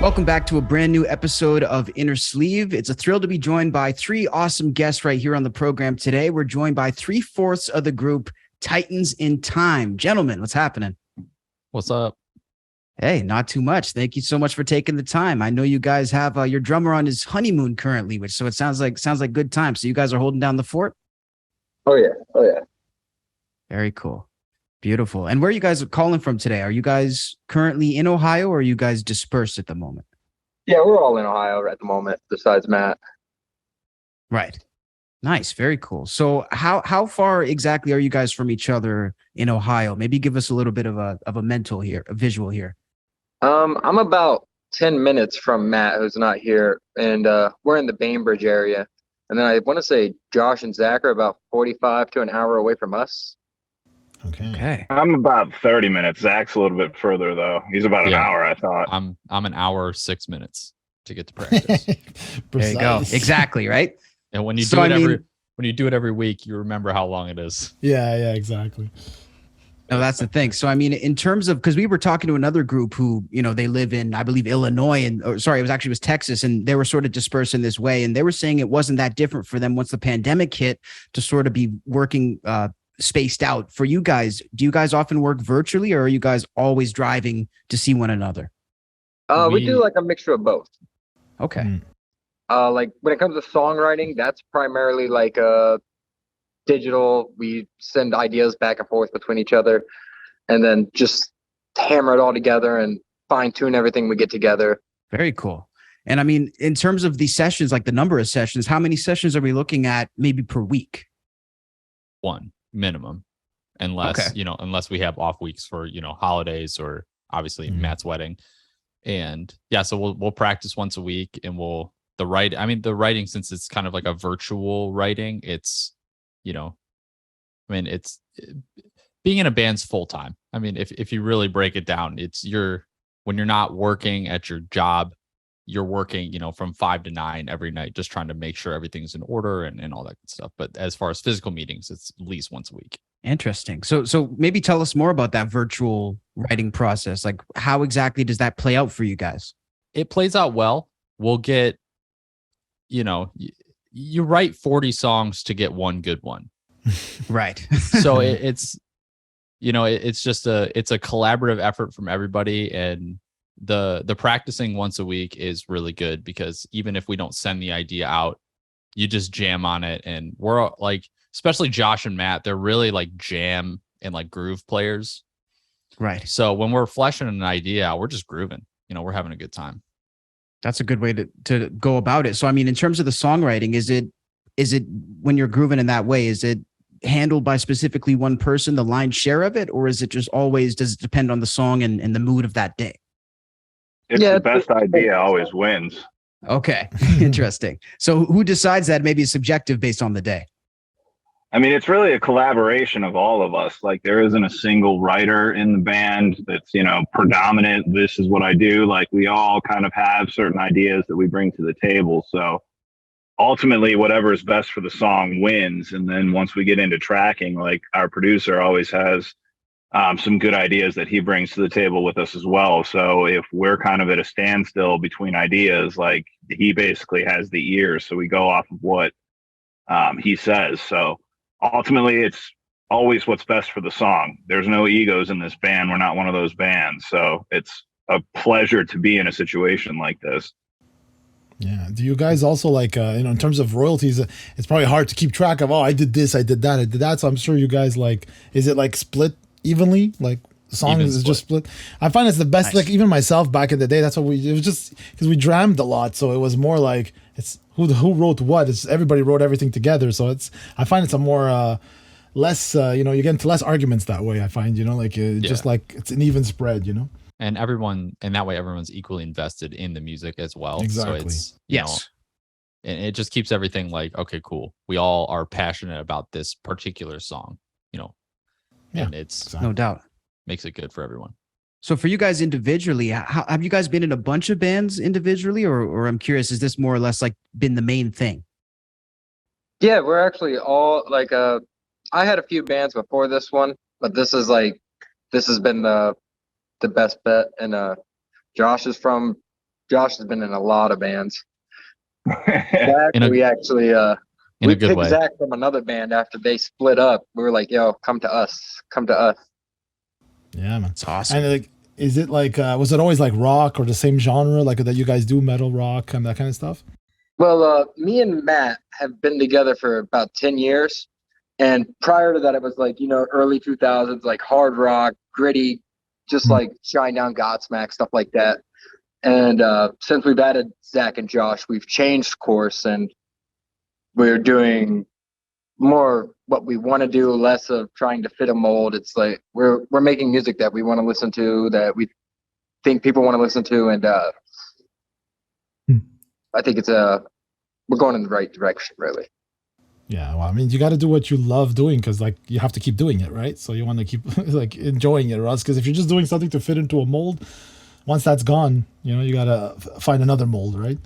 Welcome back to a brand new episode of Innersleeve. It's a thrill to be joined by three awesome guests right here on the program today. We're joined by 3/4 of the group Titans in Time. Gentlemen, what's happening? What's up? Hey, not too much. Thank you so much for taking the time. I know you guys have your drummer on his honeymoon currently, so it sounds like good time. So you guys are holding down the fort? Oh yeah. Very cool. Beautiful. And where are you guys calling from today? Are you guys currently in Ohio, or are you guys dispersed at the moment? Yeah, we're all in Ohio at the moment, besides Matt. Right. Nice. Very cool. So how far exactly are you guys from each other in Ohio? Maybe give us a little bit of a mental here, a visual here. I'm about 10 minutes from Matt, who's not here, and we're in the Bainbridge area. And then I want to say Josh and Zach are about 45 to an hour away from us. Okay. I'm about 30 minutes. Zach's a little bit further though. He's about an hour, I thought. I'm an hour 6 minutes to get to practice. There you go. Exactly, right? And when you do it every week, you remember how long it is. Yeah, exactly. No, that's the thing. So I mean, in terms of, because we were talking to another group who, they live in, I believe, Illinois, it was Texas, and they were sort of dispersed in this way, and they were saying it wasn't that different for them once the pandemic hit to sort of be working spaced out. For you guys, do you guys often work virtually, or are you guys always driving to see one another? We do like a mixture of both. Okay. Like when it comes to songwriting, that's primarily like digital. We send ideas back and forth between each other, and then just hammer it all together and fine tune everything we get together. Very cool. And I mean, in terms of these sessions, like the number of sessions, how many sessions are we looking at maybe per week? One minimum, unless we have off weeks for, holidays or obviously Matt's wedding. And yeah, so we'll practice once a week, and the writing, since it's kind of like a virtual writing, it's, it's being in a band's full time. I mean, if you really break it down, when you're not working at your job, you're working, from 5 to 9 every night, just trying to make sure everything's in order and all that good stuff. But as far as physical meetings, it's at least once a week. Interesting. So maybe tell us more about that virtual writing process. Like, how exactly does that play out for you guys? It plays out well. We'll get, you write 40 songs to get one good one. Right. So it's just it's a collaborative effort from everybody, and the practicing once a week is really good, because even if we don't send the idea out, you just jam on it. And we're like, especially Josh and Matt, they're really like jam and like groove players. Right. So when we're fleshing an idea out, we're just grooving, we're having a good time. That's a good way to go about it. So, I mean, in terms of the songwriting, is it when you're grooving in that way, is it handled by specifically one person, the lion's share of it, or is it just always, does it depend on the song and the mood of that day? It's Yeah, the best idea always wins. Okay, interesting. So who decides that? Maybe it's subjective based on the day. I mean, it's really a collaboration of all of us. Like, there isn't a single writer in the band that's, predominant. This is what I do. Like, we all kind of have certain ideas that we bring to the table. So ultimately, whatever is best for the song wins. And then once we get into tracking, like, our producer always has some good ideas that he brings to the table with us as well. So if we're kind of at a standstill between ideas, like, he basically has the ears. So we go off of what he says. So ultimately, it's always what's best for the song. There's no egos in this band. We're not one of those bands. So it's a pleasure to be in a situation like this. Yeah. Do you guys also like, in terms of royalties, it's probably hard to keep track of, I did this, I did that, I did that. So I'm sure you guys is it like split evenly? Like the song is just split? I find it's the best, Nice. like even myself back in the day, it was just because we jammed a lot. So it was more like, it's who wrote what. It's everybody wrote everything together. So I find it's a more, less, you get into less arguments that way. I find, just like it's an even spread, And that way everyone's equally invested in the music as well. Exactly. So it's, Yes. and it just keeps everything like, okay, cool. We all are passionate about this particular song, Yeah, and it's exactly. No doubt. makes it good for everyone. So for you guys individually, have you guys been in a bunch of bands individually, or I'm curious, is this more or less like been the main thing? Yeah, we're actually all like I had a few bands before this one, but this has been the best bet. And Josh has been in a lot of bands. Zach, In a- we actually In we a good picked way. Zach from another band after they split up. We were like, yo, come to us. Yeah, man. It's awesome. And like, is it like, was it always like rock or the same genre, like that you guys do, metal, rock, and that kind of stuff? Well, me and Matt have been together for about 10 years. And prior to that, it was like, early 2000s, like hard rock, gritty, just like Shine Down, Godsmack, stuff like that. And since we've added Zach and Josh, we've changed course and we're doing more what we want to do, less of trying to fit a mold. It's like we're making music that we want to listen to, that we think people want to listen to. And I think we're going in the right direction, really. Yeah, well, I mean, you got to do what you love doing because, like, you have to keep doing it, right? So you want to keep like enjoying it, or else, because if you're just doing something to fit into a mold, once that's gone, you got to find another mold, right?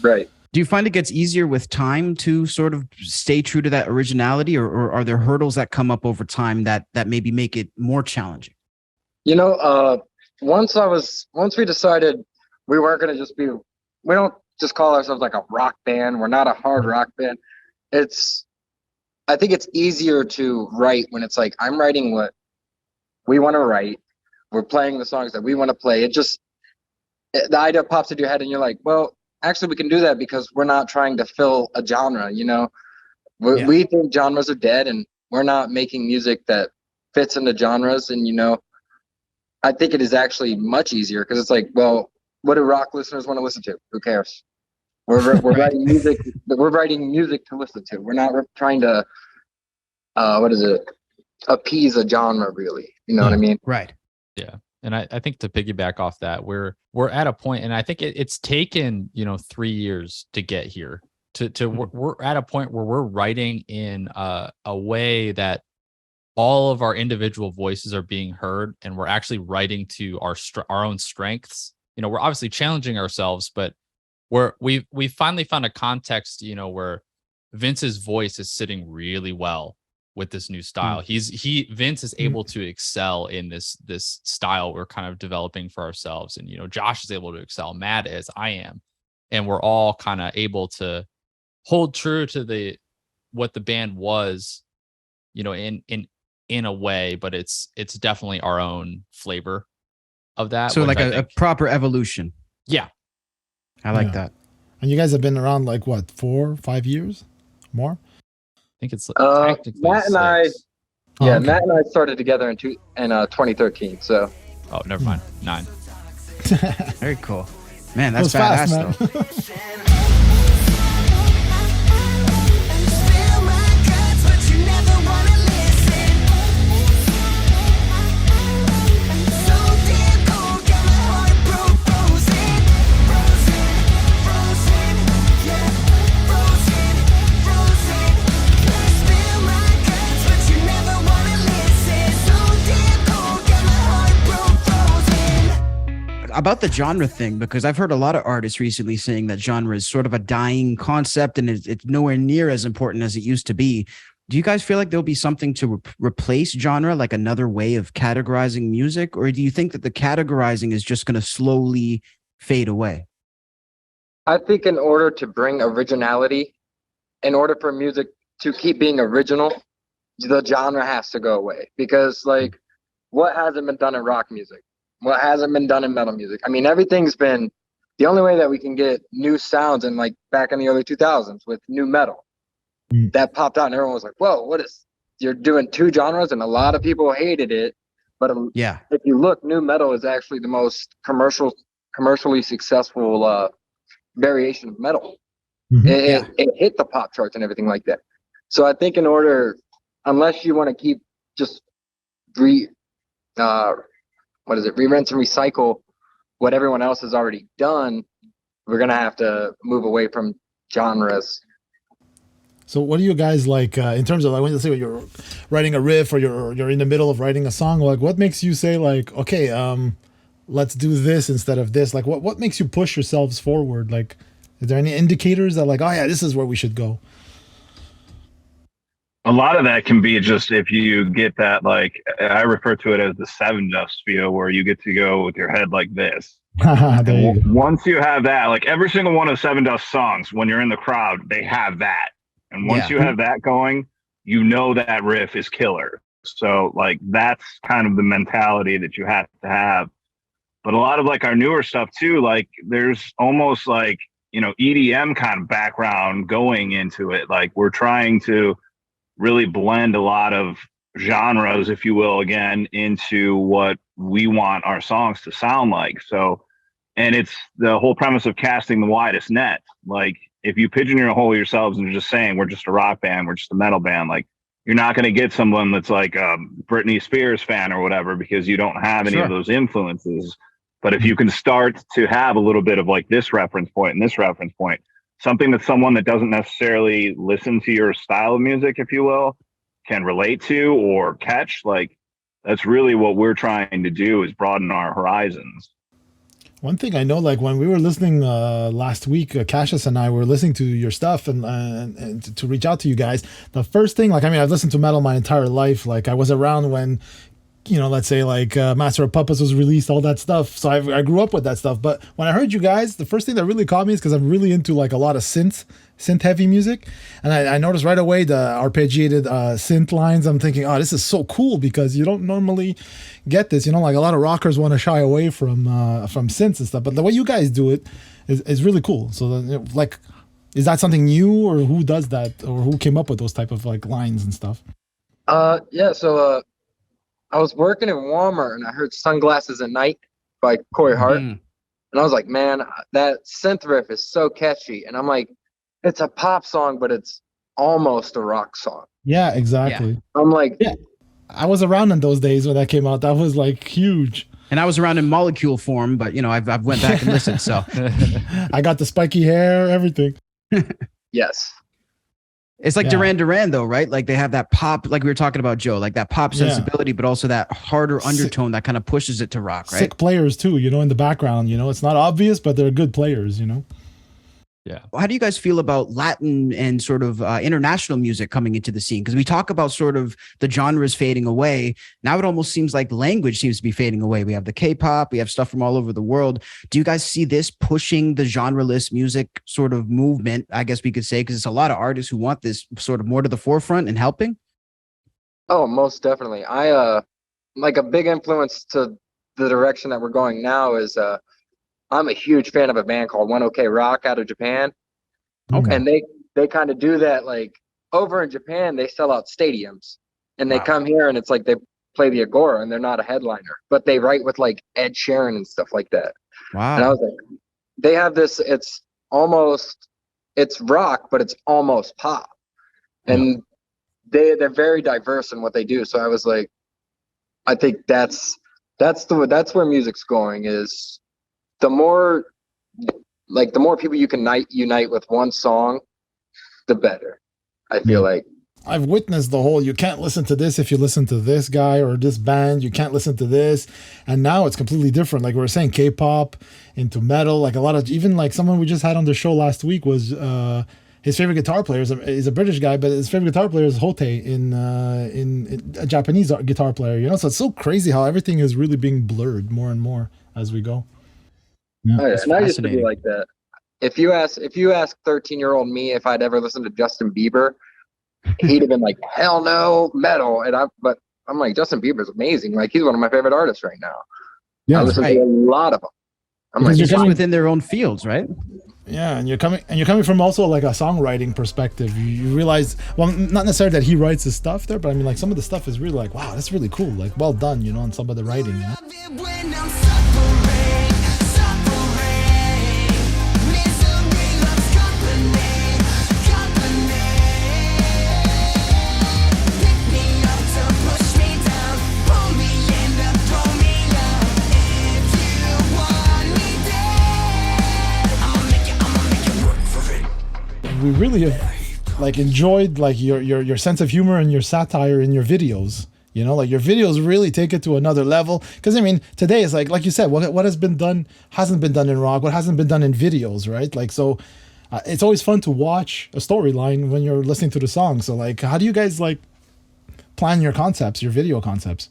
Right. Do you find it gets easier with time to sort of stay true to that originality, or are there hurdles that come up over time that maybe make it more challenging? Once we decided we weren't going to we don't just call ourselves like a rock band. We're not a hard rock band. I think it's easier to write when it's like, I'm writing what we want to write. We're playing the songs that we want to play. The idea pops into your head and you're like, well, actually we can do that because we're not trying to fill a genre, we think genres are dead and we're not making music that fits into genres. And, I think it is actually much easier because it's like, well, what do rock listeners want to listen to? Who cares? We're writing music. We're writing music to listen to. We're not trying to, appease a genre, really. You know what I mean? Right. Yeah. And I think to piggyback off that, we're at a point, and I think it's taken, 3 years to get here we're at a point where we're writing in a way that all of our individual voices are being heard, and we're actually writing to our own strengths. We're obviously challenging ourselves, but we finally found a context, where Vince's voice is sitting really well with this new style. Vince is able to excel in this style we're kind of developing for ourselves. And, Josh is able to excel, Matt is, I am. And we're all kind of able to hold true to what the band was, in a way, but it's definitely our own flavor of that. So like a proper evolution. Yeah. I like that. And you guys have been around like what, 4 or 5 years more? I think it's Matt and I. Yeah, okay. Matt and I started together in 2013. So. Oh, never mind. 9. Very cool, man. That's badass, fast, though. about the genre thing, because I've heard a lot of artists recently saying that genre is sort of a dying concept and it's nowhere near as important as it used to be. Do you guys feel like there'll be something to replace genre, like another way of categorizing music? Or do you think that the categorizing is just going to slowly fade away? I think in order to bring originality, in order for music to keep being original, the genre has to go away. Because like, what hasn't been done in rock music? What hasn't been done in metal music? I mean, everything's been, the only way that we can get new sounds in like back in the early 2000s with new metal. That popped out and everyone was like, whoa, what is, you're doing two genres? And a lot of people hated it. But Yeah. if you look, new metal is actually the most commercially successful variation of metal. It hit the pop charts and everything like that. So I think in order, unless you want to keep just rinse and recycle what everyone else has already done, we're going to have to move away from genres. So what do you guys like in terms of like when you say you're writing a riff or you're in the middle of writing a song? Like what makes you say like, okay, let's do this instead of this? Like what makes you push yourselves forward? Like, is there any indicators that like, oh yeah, this is where we should go? A lot of that can be just if you get that, like I refer to it as the seven dust feel, where you get to go with your head like this. Once you have that, like every single one of Seven Dust songs, when you're in the crowd, they have that. And once you have that going, you know that riff is killer. So like that's kind of the mentality that you have to have. But a lot of like our newer stuff too, like there's almost like, you know, EDM kind of background going into it. Like we're trying to really blend a lot of genres, if you will, again, into what we want our songs to sound like. So, and it's the whole premise of casting the widest net. Like if you pigeonhole yourselves and you're just saying we're just a rock band, we're just a metal band, like you're not going to get someone that's like a Britney Spears fan or whatever, because you don't have any of those influences. But if you can start to have a little bit of like this reference point and this reference point, something that someone that doesn't necessarily listen to your style of music, if you will, can relate to or catch, like that's really what we're trying to do, is broaden our horizons. One thing I know, like when we were listening last week, Cassius and I were listening to your stuff and to reach out to you guys. The first thing, like, I mean, I've listened to metal my entire life. Like I was around when, you know, let's say like Master of Puppets was released, all that stuff. So I grew up with that stuff. But when I heard you guys, the first thing that really caught me is because I'm really into like a lot of synth heavy music. And I noticed right away the arpeggiated synth lines. I'm thinking, oh, this is so cool, because you don't normally get this. You know, like a lot of rockers want to shy away from synths and stuff. But the way you guys do it is really cool. So like, is that something new, or who does that, or who came up with those type of like lines and stuff? So I was working in Walmart and I heard Sunglasses at Night by Corey Hart. And I was like, man, that synth riff is so catchy. And I'm like, it's a pop song, but it's almost a rock song. Yeah, exactly. Yeah. I'm like, yeah, I was around in those days when that came out. That was like huge. And I was around in molecule form, but you know, I've went back and listened. So I got the spiky hair, everything. Yes. It's like Duran Duran though, right? Like they have that pop, like we were talking about, Joe, like that pop sensibility, but also that harder undertone that kind of pushes it to rock, right? Sick players too, you know, in the background, you know, it's not obvious, but they're good players, you know? Yeah. How do you guys feel about Latin and sort of international music coming into the scene? Because we talk about sort of the genres fading away. Now it almost seems like language seems to be fading away. We have the K-pop, we have stuff from all over the world. Do you guys see this pushing the genreless music sort of movement, I guess we could say, because it's a lot of artists who want this sort of more to the forefront and helping? Oh, most definitely. I like a big influence to the direction that we're going now is I'm a huge fan of a band called One OK Rock out of Japan. Okay. And they kind of do that, like over in Japan, they sell out stadiums and they come here and it's like they play the Agora and they're not a headliner, but they write with like Ed Sheeran and stuff like that. Wow. And I was like, they have this, it's rock, but it's almost pop. And they're very diverse in what they do. So I was like, I think that's where music's going, is the more people you can unite with one song, the better. I feel like. I've witnessed the whole, you can't listen to this if you listen to this guy or this band, you can't listen to this. And now it's completely different. Like we were saying, K-pop into metal, like a lot of, even like someone we just had on the show last week was, his favorite guitar player is a British guy, but his favorite guitar player is Hote in a Japanese guitar player, you know? So it's so crazy how everything is really being blurred more and more as we go. Yeah. Oh, yeah. And I used to be like that. If you ask 13-year-old me if I'd ever listened to Justin Bieber, he'd have been like, hell no, metal. But I'm like, Justin Bieber's amazing. Like, he's one of my favorite artists right now. Yeah, I listen to a lot of them. I'm like, Because you're just within their own fields, right? Yeah, and you're coming from also like a songwriting perspective. You realize, well, not necessarily that he writes his stuff there, but I mean, like some of the stuff is really like, wow, that's really cool. Like, well done, you know, on some of the writing. You know? We really have like enjoyed like your sense of humor and your satire in your videos, you know, like your videos really take it to another level. Because I mean, today is like you said, what has been done hasn't been done in rock, what hasn't been done in videos, right? Like, so it's always fun to watch a storyline when you're listening to the song. So like, how do you guys like plan your concepts, your video concepts?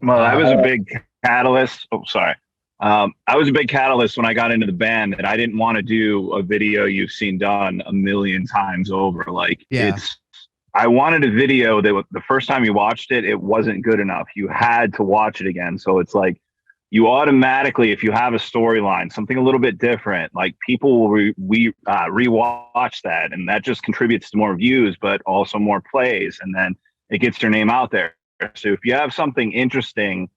Well, I was a big catalyst. Oh, sorry. I was a big catalyst when I got into the band that I didn't want to do a video you've seen done a million times over. Like, I wanted a video that the first time you watched it, it wasn't good enough. You had to watch it again. So it's like you automatically, if you have a storyline, something a little bit different, like people will rewatch that, and that just contributes to more views, but also more plays, and then it gets your name out there. So if you have something interesting,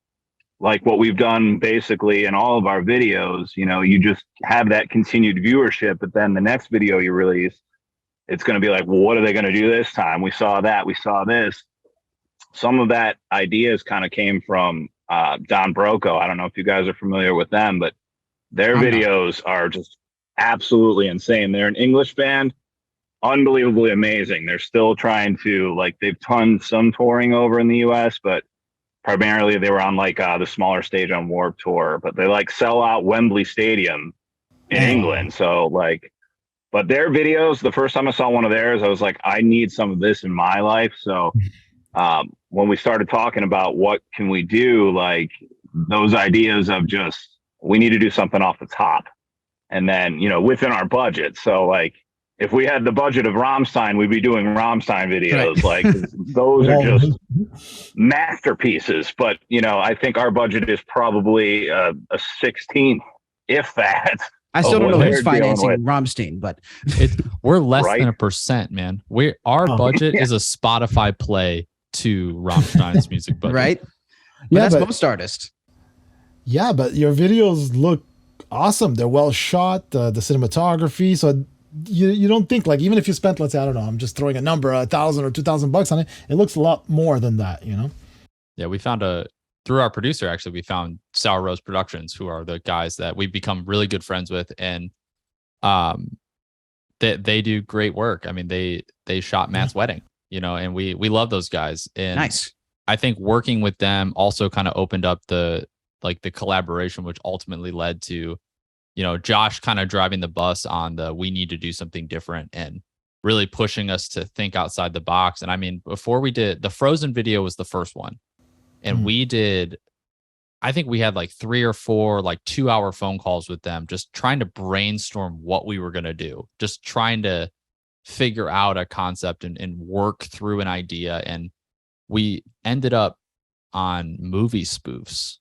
like what we've done basically in all of our videos, you know, you just have that continued viewership, but then the next video you release, it's going to be like, well, what are they going to do this time? We saw that, we saw this. Some of that ideas kind of came from Don Broco. I don't know if you guys are familiar with them, but their videos are just absolutely insane. They're an English band, unbelievably amazing. They're still trying to, like, they've done some touring over in the US, but primarily they were on like the smaller stage on Warped Tour, but they like sell out Wembley Stadium in England. So like, but their videos, the first time I saw one of theirs, I was like, I need some of this in my life. So when we started talking about what can we do, like those ideas of just, we need to do something off the top, and then, you know, within our budget. So like, if we had the budget of Rammstein, we'd be doing Rammstein videos. Right. Like those are just masterpieces. But, you know, I think our budget is probably a 16th, if that. I still don't know who's financing Rammstein, but we're less than 1%, man. Our budget is a Spotify play to Rammstein's music budget. Right? But that's most artists. Yeah, but your videos look awesome. They're well shot, the cinematography. So you don't think, like, even if you spent, let's say, I don't know, I'm just throwing a number, $1,000 or $2,000 on it, it looks a lot more than that, you know? Yeah, we found through our producer, actually, we found Sour Rose Productions, who are the guys that we've become really good friends with, and they do great work. I mean, they shot Matt's wedding, you know, and we love those guys. And nice. I think working with them also kind of opened up the collaboration, which ultimately led to, you know, Josh kind of driving the bus on we need to do something different and really pushing us to think outside the box. And I mean, before we did the Frozen video was the first one. And I think we had like 3 or 4 like 2-hour phone calls with them, just trying to brainstorm what we were going to do, just trying to figure out a concept and work through an idea. And we ended up on movie spoofs.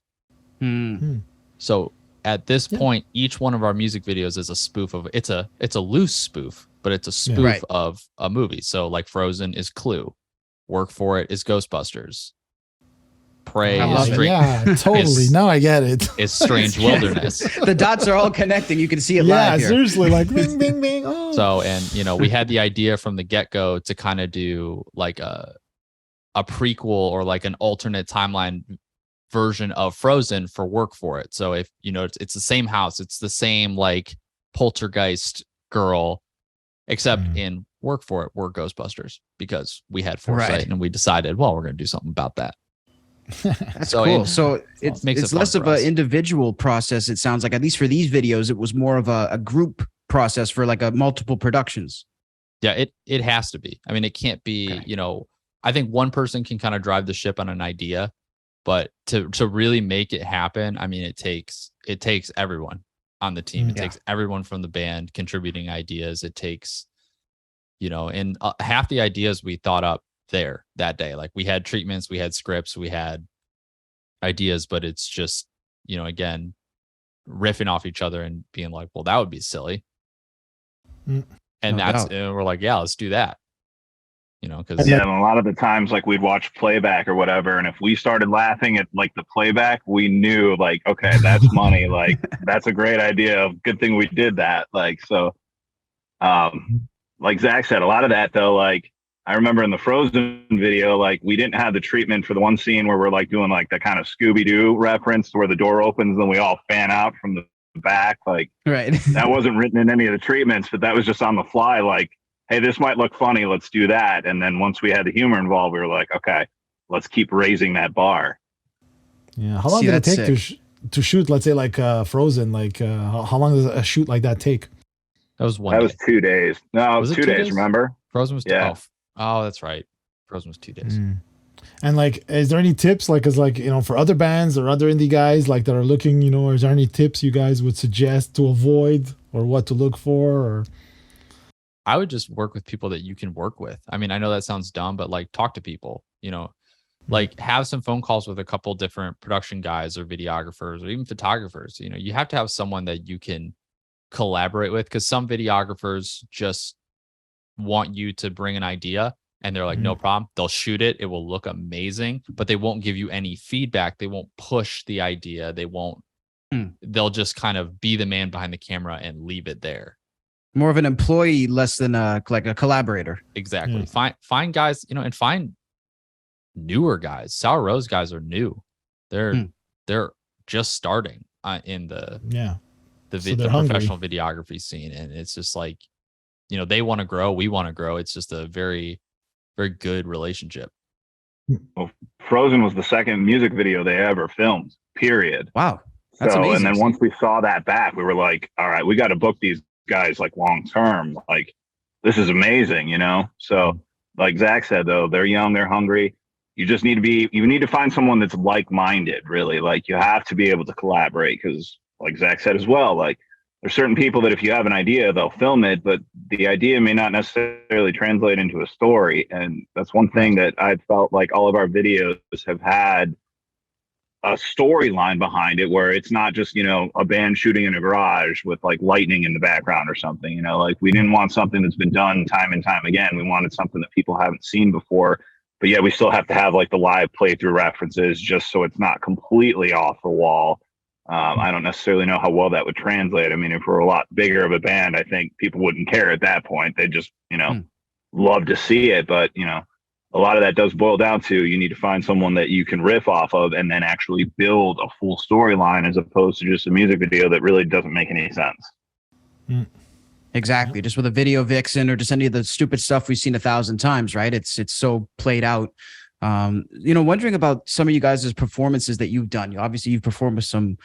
So at this point, each one of our music videos is a spoof of it's a loose spoof, but it's a spoof of a movie. So like Frozen is Clue, Work For It is Ghostbusters, Prey is totally. Now I get it. It's Strange Wilderness. The dots are all connecting. You can see it live here. Seriously, like bing, bing, bing. Oh. So, and you know, we had the idea from the get-go to kind of do like a prequel or like an alternate timeline version of Frozen for Work For It. So if you know, it's the same house, it's the same like poltergeist girl, except in Work For It, we're Ghostbusters. because we had foresight Right. and we decided, well, we're going to do something about that. That's So cool. it- So makes it's it fun less of for us. an individual process. It sounds like, at least for these videos, it was more of a group process for like a multiple productions. Yeah, it has to be. I mean, it can't be, Okay. I think one person can kind of drive the ship on an idea, but to really make it happen, I mean, it takes everyone on the team. It Yeah. takes everyone from the band contributing ideas. It takes, and half the ideas we thought up there that day. Like we had treatments, we had scripts, we had ideas, but it's just, again, riffing off each other and being like, well, that would be silly. Mm. And No doubt. and we're like, yeah, let's do that. Because Yeah, and a lot of the times, like we'd watch playback or whatever, and if we started laughing at like the playback, we knew like, okay, that's money. Like that's a great idea. Good thing we did that. Like so, like Zach said, a lot of that though, like I remember in the Frozen video, like we didn't have the treatment for the one scene where we're like doing like the kind of Scooby-Doo reference where the door opens and we all fan out from the back. Like Right. that wasn't written in any of the treatments, but that was just on the fly. Like, hey, this might look funny. Let's do that. And then once we had the humor involved, we were like, okay, let's keep raising that bar. Yeah. How long See, did it that's take to shoot? Let's say like Frozen. Like how long does a shoot like that take? that was one That day. was 2 days. No, Was it 2 2 days, days? remember? Frozen was Yeah. Oh, that's right. Frozen was 2 days. Mm. And like, is there any tips? Like, cause like, for other bands or other indie guys like that are looking, is there any tips you guys would suggest to avoid or what to look for? Or I would just work with people that you can work with. I mean, I know that sounds dumb, but like talk to people, like have some phone calls with a couple different production guys or videographers or even photographers. You have to have someone that you can collaborate with, because some videographers just want you to bring an idea and they're like, no problem. They'll shoot it. It will look amazing, but they won't give you any feedback. They won't push the idea. They won't, they'll just kind of be the man behind the camera and leave it there. More of an employee, less than like a collaborator. Exactly. Yeah. Find guys, and find newer guys. Sour Rose guys are new. They're just starting in the professional videography scene, and it's just like, they want to grow, we want to grow. It's just a very, very good relationship. Well, Frozen was the second music video they ever filmed, period. Wow. That's so, amazing. and then once we saw that back, we were like, all right, we got to book these guys like long term. Like, this is amazing, So, like Zach said, though, they're young, they're hungry. You just need to find someone that's like-minded, really. Like, you have to be able to collaborate because, like Zach said as well, like, there's certain people that if you have an idea, they'll film it, but the idea may not necessarily translate into a story. And that's one thing that I felt like all of our videos have had a storyline behind it, where it's not just, a band shooting in a garage with like lightning in the background or something, like we didn't want something that's been done time and time again. We wanted something that people haven't seen before, but yeah, we still have to have like the live playthrough references just so it's not completely off the wall. I don't necessarily know how well that would translate. I mean, if we're a lot bigger of a band, I think people wouldn't care at that point. They just, love to see it. But, a lot of that does boil down to you need to find someone that you can riff off of and then actually build a full storyline as opposed to just a music video that really doesn't make any sense. Exactly. Just with a video vixen or just any of the stupid stuff we've seen 1,000 times, right? It's so played out. Wondering about some of you guys' performances that you've done. Obviously, you've performed with some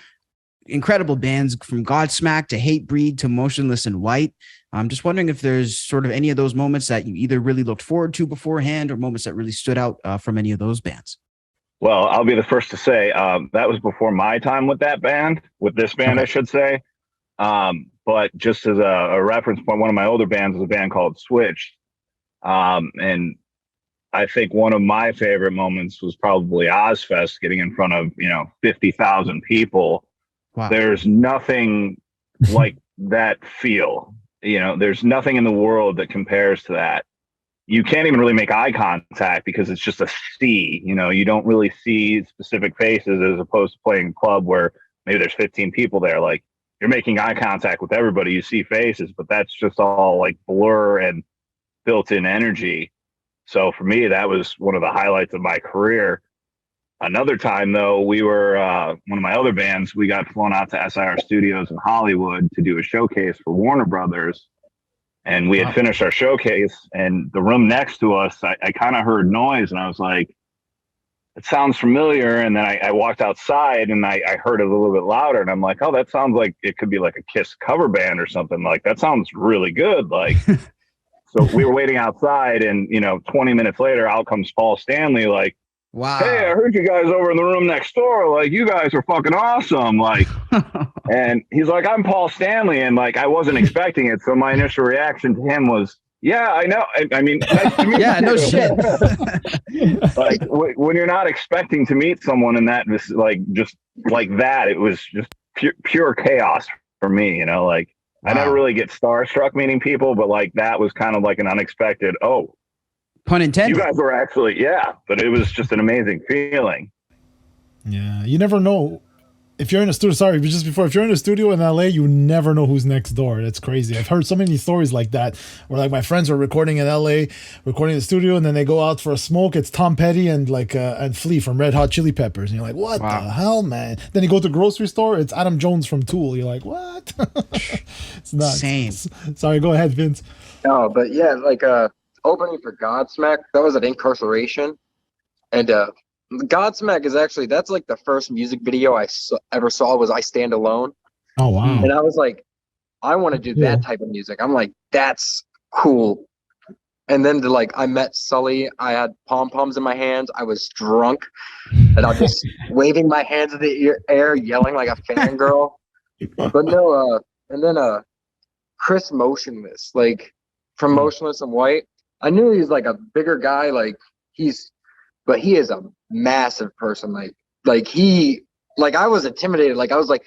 incredible bands from Godsmack to Hatebreed to Motionless and White. I'm just wondering if there's sort of any of those moments that you either really looked forward to beforehand or moments that really stood out from any of those bands. Well, I'll be the first to say that was before my time with this band, okay. I should say. But just as a reference point, one of my older bands was a band called Switch. And I think one of my favorite moments was probably Ozfest, getting in front of, 50,000 people. Wow. There's nothing like that feel. There's nothing in the world that compares to that. You can't even really make eye contact because it's just a sea. You don't really see specific faces as opposed to playing a club where maybe there's 15 people there. Like, you're making eye contact with everybody. You see faces, but that's just all like blur and built-in energy. So for me, that was one of the highlights of my career. Another time, though, we were one of my other bands. We got flown out to SIR Studios in Hollywood to do a showcase for Warner Brothers. And we had finished our showcase, and the room next to us, I kind of heard noise, and I was like, it sounds familiar. And then I walked outside, and I heard it a little bit louder, and I'm like, oh, that sounds like it could be like a Kiss cover band or something. Like, that sounds really good. Like, so we were waiting outside, and 20 minutes later, out comes Paul Stanley, like, Wow. hey, I heard you guys over in the room next door. Like, you guys are fucking awesome. Like, and he's like, I'm Paul Stanley. And like, I wasn't expecting it. So my initial reaction to him was, yeah, I know. I mean, nice to meet Yeah, you. no shit. Like, when you're not expecting to meet someone in that, like, just like that, it was just pure chaos for me, like, I never really get starstruck meeting people, but like, that was kind of like an unexpected, oh, Pun intended. you guys were actually, yeah, but it was just an amazing feeling. Yeah, you never know. If you're in a studio, sorry, just before, if you're in a studio in LA, you never know who's next door. That's crazy. I've heard so many stories like that, where like my friends are recording in LA, recording in the studio, and then they go out for a smoke. It's Tom Petty and like and Flea from Red Hot Chili Peppers, and you're like, what the hell, man? Then you go to the grocery store, it's Adam Jones from Tool. You're like, what? It's nuts. Same. Sorry, go ahead, Vince. No, but yeah, like opening for Godsmack, that was at Incarceration, and Godsmack is actually, that's like the first music video I ever saw was I Stand Alone. Oh wow. And I was like, I want to do that type of music. I'm like, that's cool. And then I met Sully. I had pom-poms in my hands. I was drunk, and I'm just waving my hands in the air, yelling like a fangirl. But no, and then Chris Motionless, like from Motionless and White. I knew he's like a bigger guy, but he is a massive person. Like I was intimidated. Like I was like,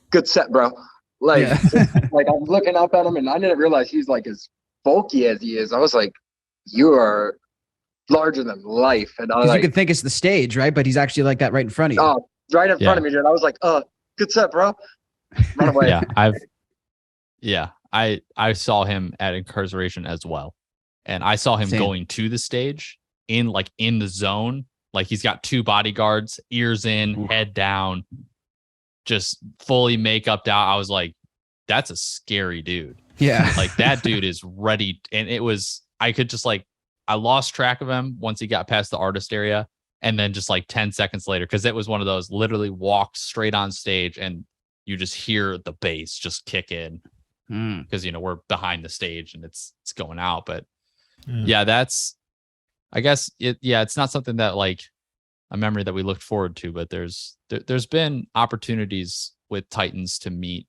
good set, bro. Like, like I'm looking up at him, and I didn't realize he's like as bulky as he is. I was like, you are larger than life. And I was like, you could think it's the stage, right? But he's actually like that right in front of you. Oh, right in front of me, dude. I was like, good set, bro. Run away. I saw him at Incarceration as well. And I saw him going to the stage in the zone. Like, he's got two bodyguards, ears in, head down, just fully makeuped out. I was like, that's a scary dude. Yeah. Like, that dude is ready. And I could just I lost track of him once he got past the artist area. And then just 10 seconds later, because it was one of those literally walked straight on stage and you just hear the bass just kick in. Because, we're behind the stage and it's going out. But that's, I guess it's not something that a memory that we looked forward to, but there's been opportunities with Titans to meet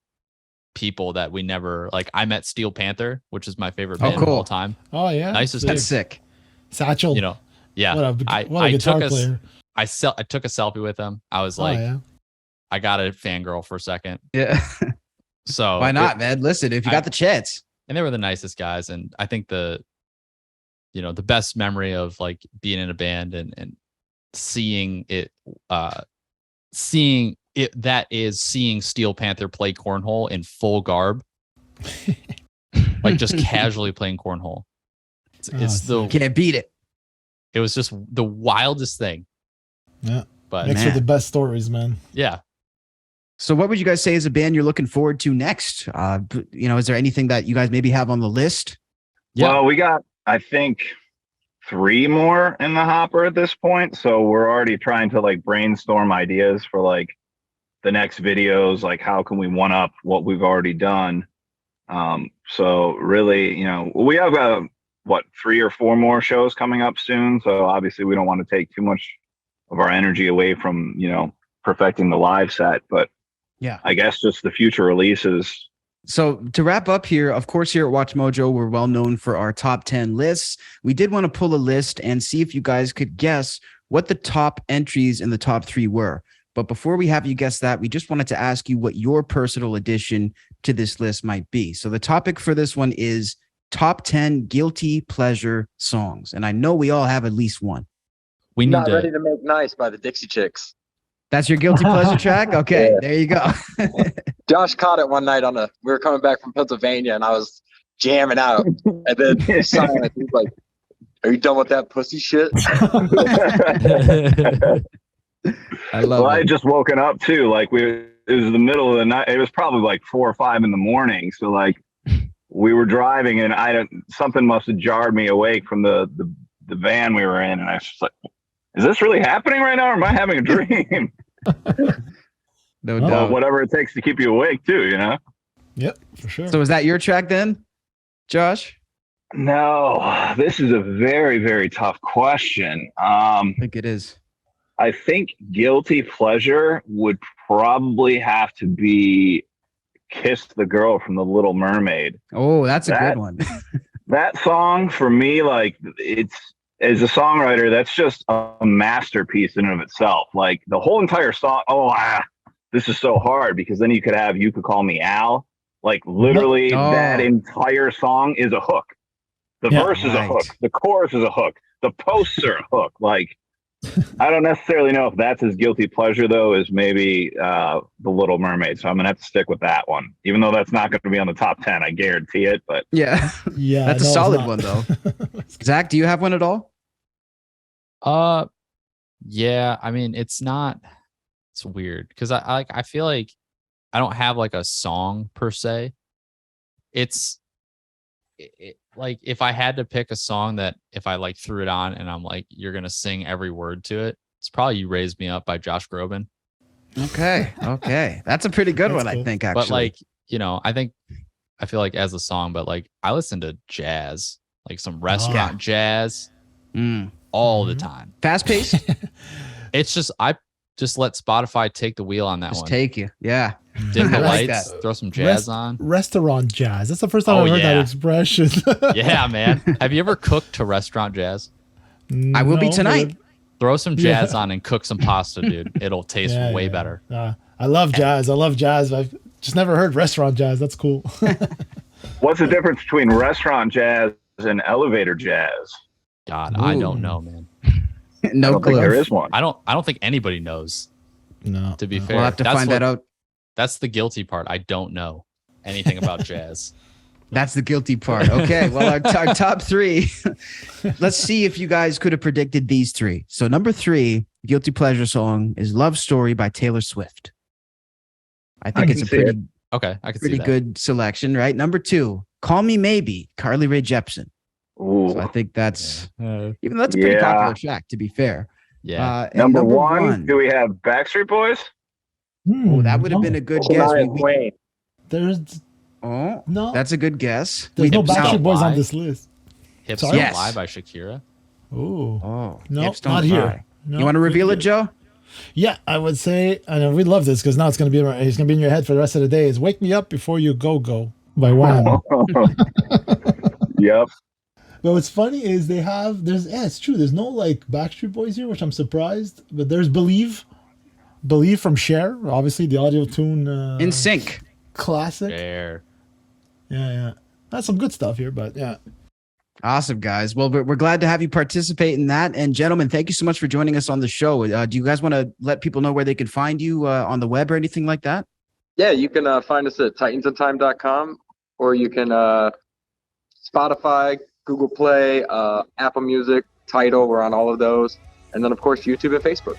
people that we never, I met Steel Panther, which is my favorite band of all time. Oh yeah. Nicest That's dude. sick. Satchel. Yeah. What a guitar player. I took a selfie with him. I was like, I got a fangirl for a second. Yeah. So why not, man? Listen, if you got the chance. And they were the nicest guys. And I think the best memory of being in a band and seeing it, seeing Steel Panther play cornhole in full garb, just casually playing cornhole. Can't beat it. It was just the wildest thing. Yeah. But makes for the best stories, man. Yeah. So what would you guys say is a band you're looking forward to next? Is there anything that you guys maybe have on the list? Yeah. Well, we got, I think, 3 more in the hopper at this point. So we're already trying to brainstorm ideas for the next videos. How can we one up what we've already done? So really, we have 3 or 4 more shows coming up soon. So obviously we don't want to take too much of our energy away from, perfecting the live set, but yeah, I guess just the future releases. So to wrap up here, of course, here at Watch Mojo, we're well known for our top 10 lists. We did want to pull a list and see if you guys could guess what the top entries in the top 3 were. But before we have you guess that, we just wanted to ask you what your personal addition to this list might be. So the topic for this one is top 10 guilty pleasure songs. And I know we all have at least one. We need Not Ready to Make Nice by the Dixie Chicks. That's your guilty pleasure track? Okay, There you go. Josh caught it one night we were coming back from Pennsylvania, and I was jamming out. And then silent. He's like, "Are you done with that pussy shit?" I love it. I had just woken up too. It was the middle of the night. It was probably 4 or 5 in the morning. So we were driving, and something must have jarred me awake from the van we were in, and I was just like, "Is this really happening right now, or am I having a dream?" No Well, doubt. Whatever it takes to keep you awake, too. You know. Yep, for sure. So is that your track then, Josh? No, this is a very, very tough question. I think it is. I think guilty pleasure would probably have to be "Kiss the Girl" from The Little Mermaid. Oh, that's a good one. That song for me, like, it's, as a songwriter, that's just a masterpiece in and of itself. Like the whole entire song. This is so hard, because then you could Call Me Al. Like literally that entire song is a hook. The verse is a hook. The chorus is a hook. The posts are a hook. Like, I don't necessarily know if that's as guilty pleasure though as maybe The Little Mermaid. So I'm gonna have to stick with that one, even though that's not going to be on the top 10. I guarantee it. But Yeah, that's a solid one though. Zach, do you have one at all? Yeah. I mean, it's not. It's weird because I feel like I don't have like a song per se. It's like if I had to pick a song that if I like threw it on and I'm like, you're gonna sing every word to it, it's probably "You Raised Me Up" by Josh Groban. Okay, that's a pretty good That's one, cool. I think. Actually, But like, I feel like as a song, but like I listen to jazz, like some restaurant jazz all the time. Fast paced. It's just I just let Spotify take the wheel on that Just one. take you. Yeah. Dim the I like lights, that. throw some jazz on. Restaurant jazz. That's the first time Oh, I've heard that yeah. expression. Yeah, man. Have you ever cooked to restaurant jazz? I will be No, tonight. Throw some jazz on and cook some pasta, dude. It'll taste way better. I love jazz. I've just never heard restaurant jazz. That's cool. what's the difference between restaurant jazz and elevator jazz? God, I don't know, man. I No don't think clue. there is one. I don't think anybody knows, No. to be fair. We'll have to find that out. That's the guilty part. I don't know anything about jazz. That's the guilty part. Okay. Well, our top three. Let's see if you guys could have predicted these three. So number 3, guilty pleasure song is "Love Story" by Taylor Swift. I think it's a can see pretty Okay, I can see pretty that. good selection, right? Number 2, "Call Me Maybe," Carly Rae Jepsen. Ooh. So I think that's Yeah. even though that's a pretty Yeah. popular track, to be fair. Yeah. And Number one, do we have Backstreet Boys? Oh, that would have been a good guess. There's Oh, no. that's a good guess. There's no Hips Don't Backstreet Boys on Lie. this list. Hips Sorry? Don't Yes. Lie by Shakira. Oh. Oh, No, Hips Don't not here. Lie. No, You want to reveal it, Joe? Yeah, I would say, and we love this because now it's gonna be in your head for the rest of the day. Is "Wake Me Up Before You Go" by Wham. Yep. But what's funny is it's true. There's no like Backstreet Boys here, which I'm surprised. But there's Believe from Cher, obviously the audio tune. In Sync. Classic. There. Yeah. That's some good stuff here, but yeah. Awesome, guys. Well, we're glad to have you participate in that. And gentlemen, thank you so much for joining us on the show. Do you guys want to let people know where they can find you on the web or anything like that? Yeah, you can find us at titansandtime.com, or you can Spotify, Google Play, Apple Music, Tidal. We're on all of those. And then, of course, YouTube and Facebook.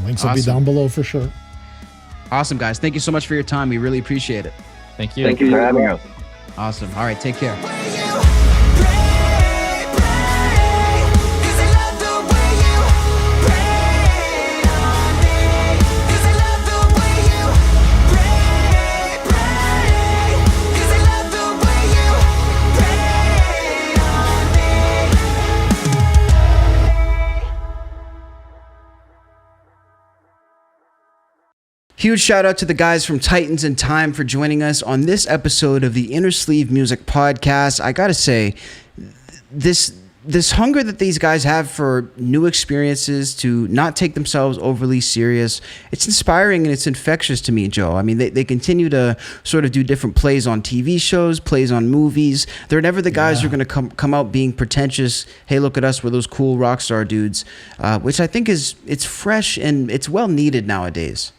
Links will be Awesome. down below for sure. Awesome, guys. Thank you so much for your time. We really appreciate it. Thank you. Thank you for having us. Awesome. All right, take care. Huge shout out to the guys from Titans and Time for joining us on this episode of the Innersleeve Music Podcast. I gotta say, this hunger that these guys have for new experiences, to not take themselves overly serious, it's inspiring and it's infectious to me, Joe. I mean, they continue to sort of do different plays on TV shows, plays on movies. They're never the guys who are going to come out being pretentious. Hey, look at us, we're those cool rock star dudes, which I think it's fresh and it's well needed nowadays.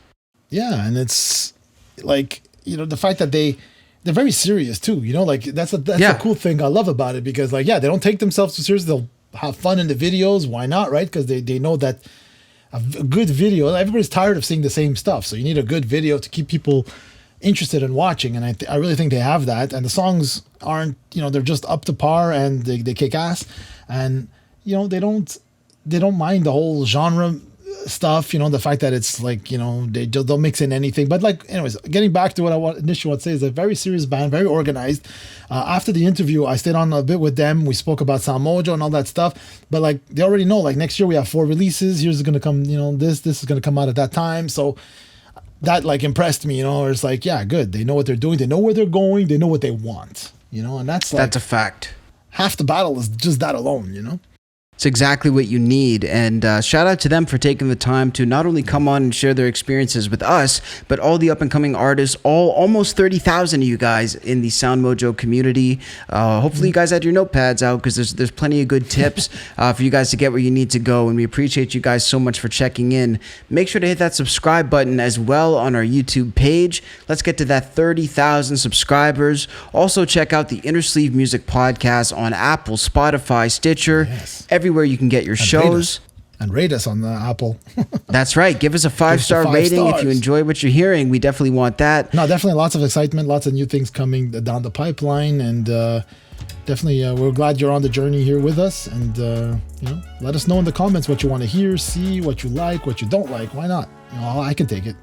Yeah, and it's like, the fact that they're very serious too, like that's the cool thing I love about it, because like, they don't take themselves too seriously. They'll have fun in the videos. Why not, right? Because they know that a good video, everybody's tired of seeing the same stuff. So you need a good video to keep people interested in watching, and I really think they have that. And the songs aren't, they're just up to par, and they kick ass, and they don't mind the whole genre stuff, the fact that it's like, they'll mix in anything. But like, anyways, getting back to what I initially want to say, is a very serious band, very organized. After the interview, I stayed on a bit with them. We spoke about SoundMojo and all that stuff, but like, they already know, like, next year we have 4 releases. Here's going to come, this is going to come out at that time. So that like impressed me, it's like, yeah, good. They know what they're doing. They know where they're going. They know what they want, and that's a fact. Half the battle is just that alone, It's exactly what you need. And shout out to them for taking the time to not only come on and share their experiences with us, but all the up and coming artists, almost 30,000 of you guys in the SoundMojo community. Hopefully you guys had your notepads out, because there's plenty of good tips for you guys to get where you need to go. And we appreciate you guys so much for checking in. Make sure to hit that subscribe button as well on our YouTube page. Let's get to that 30,000 subscribers. Also check out the Innersleeve Music Podcast on Apple, Spotify, Stitcher, everywhere you can get your shows. Rate us on the Apple. That's right. Give us a 5-star rating if you enjoy what you're hearing. We definitely want that. No, definitely lots of excitement, lots of new things coming down the pipeline, and definitely we're glad you're on the journey here with us. And let us know in the comments what you want to hear, see, what you like, what you don't like. Why not? I can take it.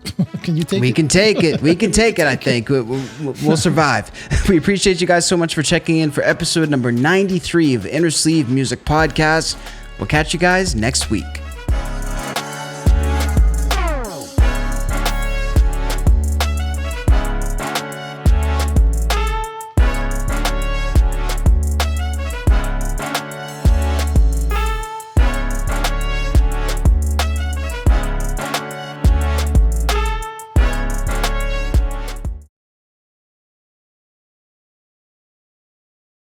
Can you take it? We can take it. We can take it, I think. We'll survive. We appreciate you guys so much for checking in for episode number 93 of Innersleeve Music Podcast. We'll catch you guys next week.